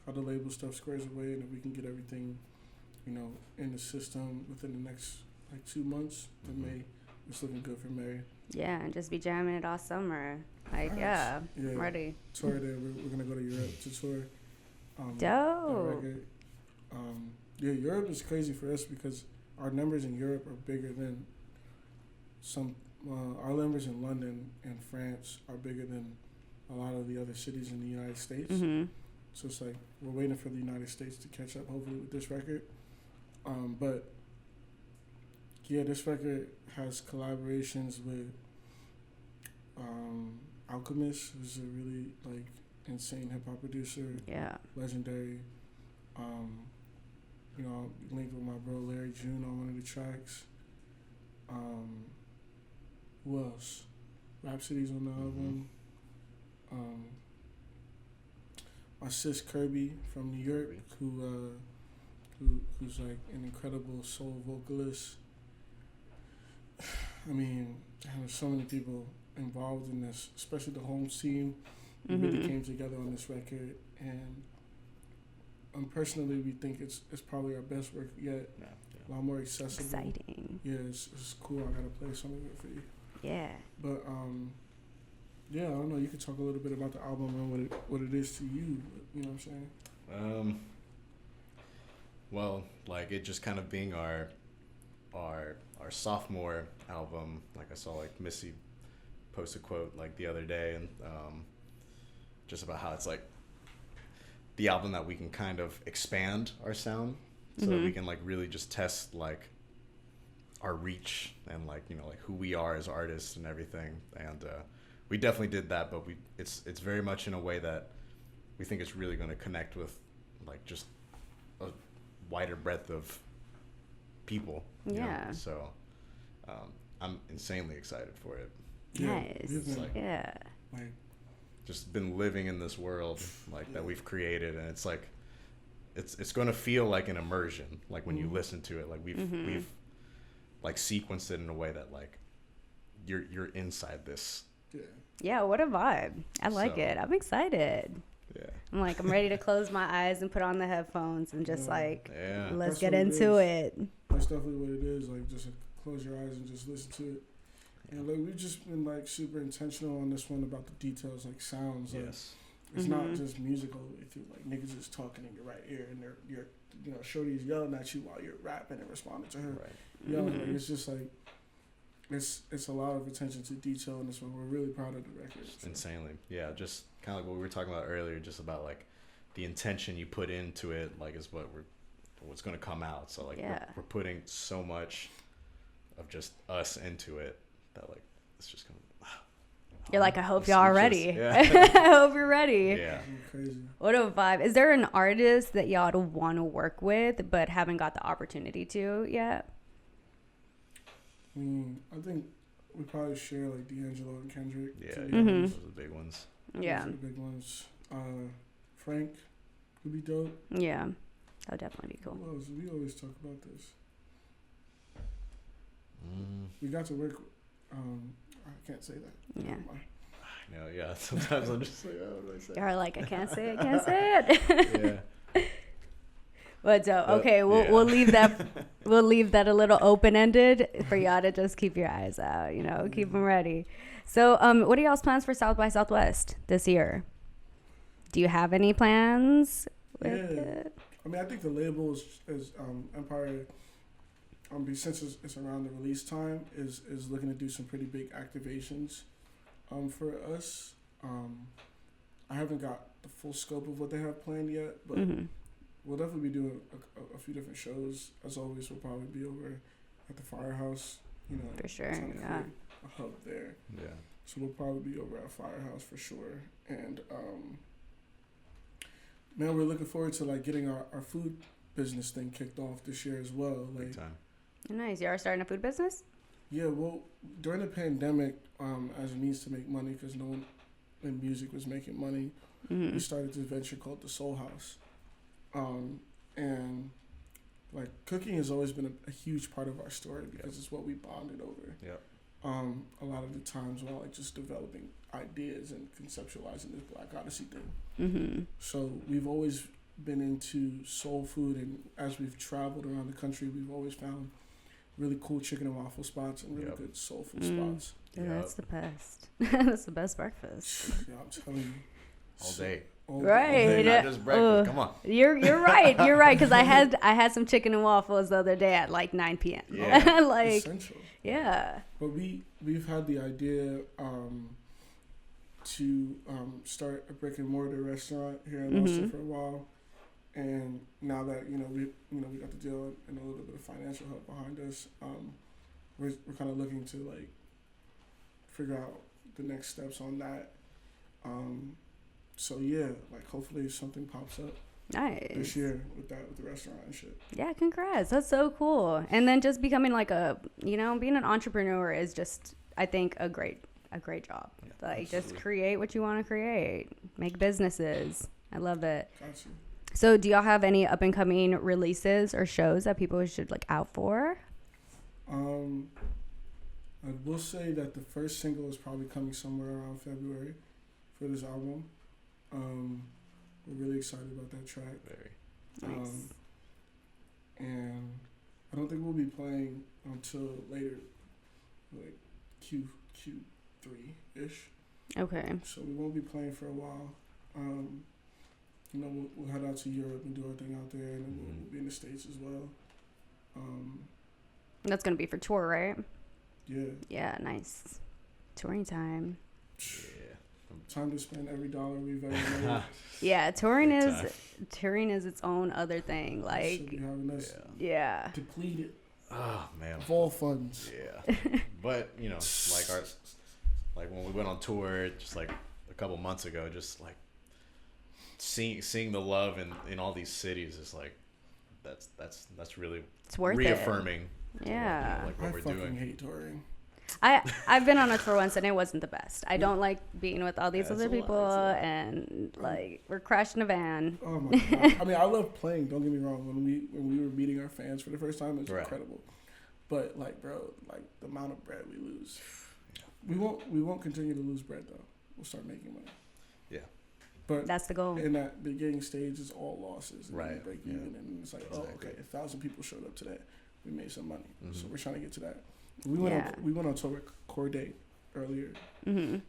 how the label stuff squares away, and if we can get everything in the system within the next like 2 months, then May, it's looking good for May. Yeah, and just be jamming it all summer. Like, yeah, I'm ready. Tour there. We're gonna go to Europe to tour. Dope. Europe is crazy for us because our numbers in Europe are bigger than some. Our numbers in London and France are bigger than a lot of the other cities in the United States. So it's like we're waiting for the United States to catch up, hopefully, with this record. But yeah, this record has collaborations with Alchemist, who's a really like insane hip hop producer. Yeah. Legendary. Linked with my bro Larry June on one of the tracks. Who else? Rhapsody's on the album. My sis Kirby from New York, who's like an incredible soul vocalist. I mean, there's so many people involved in this, especially the home team. We really came together on this record, and personally, we think it's probably our best work yet. Yeah. A lot more accessible. Exciting. Yeah, it's cool. I gotta play some of it for you. Yeah. But yeah, I don't know. You could talk a little bit about the album and what it is to you. You know what I'm saying? Well, like it just kind of being our sophomore album. Like I saw like Missy post a quote like the other day, and just about how it's like the album that we can kind of expand our sound, so that we can like really just test like our reach and like like who we are as artists and everything. And we definitely did that, but it's very much in a way that we think it's really going to connect with like just a wider breadth of people. You know? Yeah. So I'm insanely excited for it. Nice. It's like- Yeah. Like, Just been living in this world like that we've created, and it's like it's going to feel like an immersion, like when you listen to it, like we've like sequenced it in a way that like you're inside this. yeah. Yeah, what a vibe. I like So- it. I'm excited. Yeah. I'm ready to close my eyes and put on the headphones and just let's That's get what it into is. it. That's definitely what it is. Like, just close your eyes and just listen to it. And like, we've just been like super intentional on this one about the details, like sounds. Like, Yes. it's not just musical. If you like niggas is talking in your right ear and you're shorty's yelling at you while you're rapping and responding to her. Right. Yelling. Like, it's just like it's a lot of attention to detail in this one. We're really proud of the record. So. Insanely. Yeah. Just kind of like what we were talking about earlier, just about like the intention you put into it, like is what's going to come out. So like we're putting so much of just us into it that like it's just going to. You're like, I hope y'all are ready. Yeah. I hope you're ready. Yeah. Crazy. What a vibe. Is there an artist that y'all want to work with but haven't got the opportunity to yet? I think we probably share like D'Angelo and Kendrick. Yeah. to be Yeah. honest. Those are the big ones. Yeah. Those are the big ones. Frank would be dope. Yeah. That would definitely be cool. Who else? We always talk about this. Mm. We got to work. I can't say that. Yeah. Never mind. I know. Yeah. Sometimes I'm just like, oh, what do I say? You're like, I can't say it, can't say it. Yeah. But okay, we'll leave that a little open ended for y'all to just keep your eyes out, keep them ready. So, what are y'all's plans for South by Southwest this year? Do you have any plans with it? I mean, I think the label is Empire. Since it's around the release time, is looking to do some pretty big activations, for us. I haven't got the full scope of what they have planned yet, but we'll definitely be doing a few different shows. As always, we'll probably be over at the Firehouse. For sure, trying to yeah. create a hub there. Yeah. So we'll probably be over at Firehouse for sure. And man, we're looking forward to like getting our food business thing kicked off this year as well. Like, Big time. Nice. You are starting a food business? yeah, well, during the pandemic, as a means to make money, because no one in music was making money, we started this venture called the Soul House. And like cooking has always been a huge part of our story because it's what we bonded over. Yep. A lot of the times while like just developing ideas and conceptualizing this Black Odyssey thing. Mm-hmm. So we've always been into soul food, and as we've traveled around the country, we've always found really cool chicken and waffle spots and really good soul food spots. Yeah, Yep. that's the best. That's the best breakfast. Yeah, I'm telling you. All day. All Right. All day, not just breakfast. Come on. You're right. You're right. Because I had some chicken and waffles the other day at like 9 p.m. Yeah. Like, essential. yeah. But we've had the idea to start a brick and mortar restaurant here in Austin for a while, and now that we got the deal and a little bit of financial help behind us, we're kind of looking to like figure out the next steps on that. So yeah, like hopefully something pops up Nice. this year with the restaurant and shit. Yeah, congrats. That's so cool. And then just becoming like being an entrepreneur is just, I think, a great job. Yeah, Like, absolutely. just create what you want to create. Make businesses. I love it. Got you. So do y'all have any up and coming releases or shows that people should look out for? I will say that the first single is probably coming somewhere around February for this album. We're really excited about that track. Very. Nice. And I don't think we'll be playing until later, like Q3-ish. Okay. So we won't be playing for a while. We'll head out to Europe and do our thing out there, and then we'll be in the States as well. That's going to be for tour, right? Yeah. Yeah, nice. Touring time. Yeah. Time to spend every dollar we've ever made. Yeah, touring Big is its own other thing. Should Like, be having us yeah. depleted Oh man. of all funds. Yeah. But like when we went on tour just like a couple months ago, just like seeing the love in all these cities is like that's really It's worth reaffirming. Yeah. Like what I we're fucking doing. hate touring. I've been on a tour once and it wasn't the best. I don't like being with all these Yeah, other it's a lot, people it's a lot. and like we're crashing a van. Oh my god! I mean, I love playing. Don't get me wrong. When we were meeting our fans for the first time, it was Right. incredible. But like, bro, like the amount of bread we lose, we won't continue to lose bread though. We'll start making money. Yeah. But That's the goal. in that beginning stage, is all losses. And Right, You break yeah. even, and it's like, oh, Exactly. okay, 1,000 people showed up today. We made some money, Mm-hmm. so we're trying to get to that. We went on tour with Corday earlier, Mhm.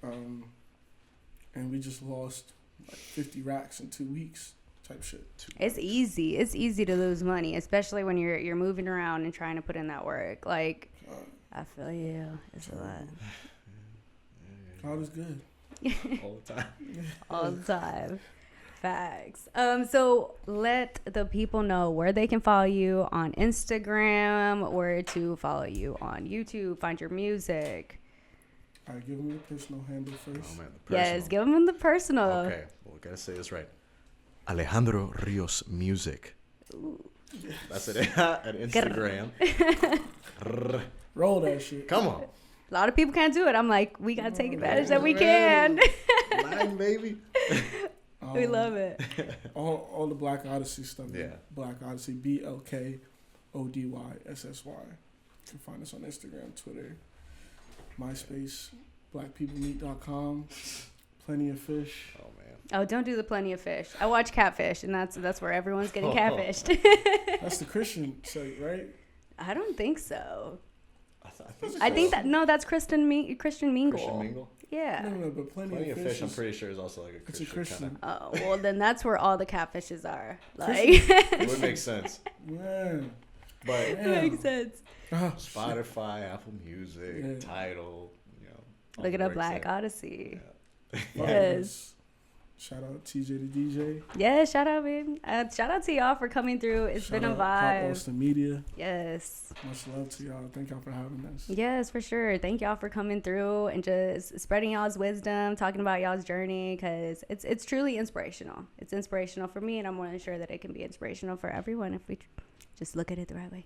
and we just lost like 50 racks in 2 weeks, type shit. It's easy. It's easy to lose money, especially when you're moving around and trying to put in that work. Like, I feel you. It's a lot. God is good. All the time. All the time. Facts. So let the people know where they can follow you on Instagram, where to follow you on YouTube, find your music. All right, give me your personal handle first. Oh man, the Yes, personal. give them the personal. Okay, well, gotta say this right. Alejandro Rios Music. That's it. At Instagram. Roll that shit. Come on. A lot of people can't do it. I'm like, we gotta take advantage that we can. Line, baby. We love it. All the Black Odyssey stuff. Yeah. Black Odyssey, BLK, ODYSSY. You can find us on Instagram, Twitter, MySpace, blackpeoplemeet.com, Plenty of Fish. Oh man. Oh, don't do the Plenty of Fish. I watch Catfish, and that's where everyone's getting Oh. catfished. That's the Christian site, right? I don't think so. I think That's Christian Mingle. Christian Mingle. Yeah. No, but Plenty Plenty of of Fish. Fish, I'm is- pretty sure is also like a It's a Christian. Christian. Oh, well, then that's where all the catfishes are. Like, It would make sense. Yeah. But it makes sense. Oh, Spotify, Apple Music, Yeah. Tidal, you know. all Look the at a works Black there. Odyssey. shit. Yes. Shout out TJ the DJ. Yeah, shout out, babe. Shout out to y'all for coming through. It's Shout been a out Pop vibe. Austin Media. Yes. Much love to y'all. Thank y'all for having us. Yes, for sure. Thank y'all for coming through and just spreading y'all's wisdom, talking about y'all's journey, because it's truly inspirational. It's inspirational for me, and I'm more than sure that it can be inspirational for everyone if we just look at it the right way.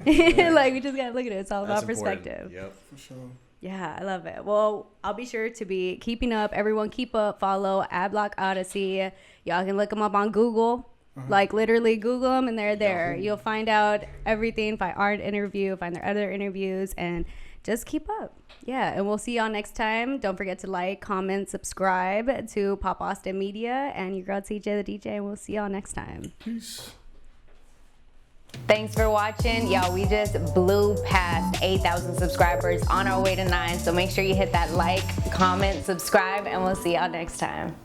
Yeah. Like, we just gotta look at it. It's all That's about important. perspective. Yep. For sure. Yeah, I love it. Well, I'll be sure to be keeping up. Everyone keep up, follow at Black Odyssey. Y'all can look them up on Google. Like, literally Google them and they're there. You'll find out everything. Find our interview, find their other interviews, and just keep up. Yeah, and we'll see y'all next time. Don't forget to like, comment, subscribe to Pop Austin Media and your girl TJ the DJ, and we'll see y'all next time. Peace. Thanks for watching. Y'all, we just blew past 8,000 subscribers on our way to 9. So make sure you hit that like, comment, subscribe, and we'll see y'all next time.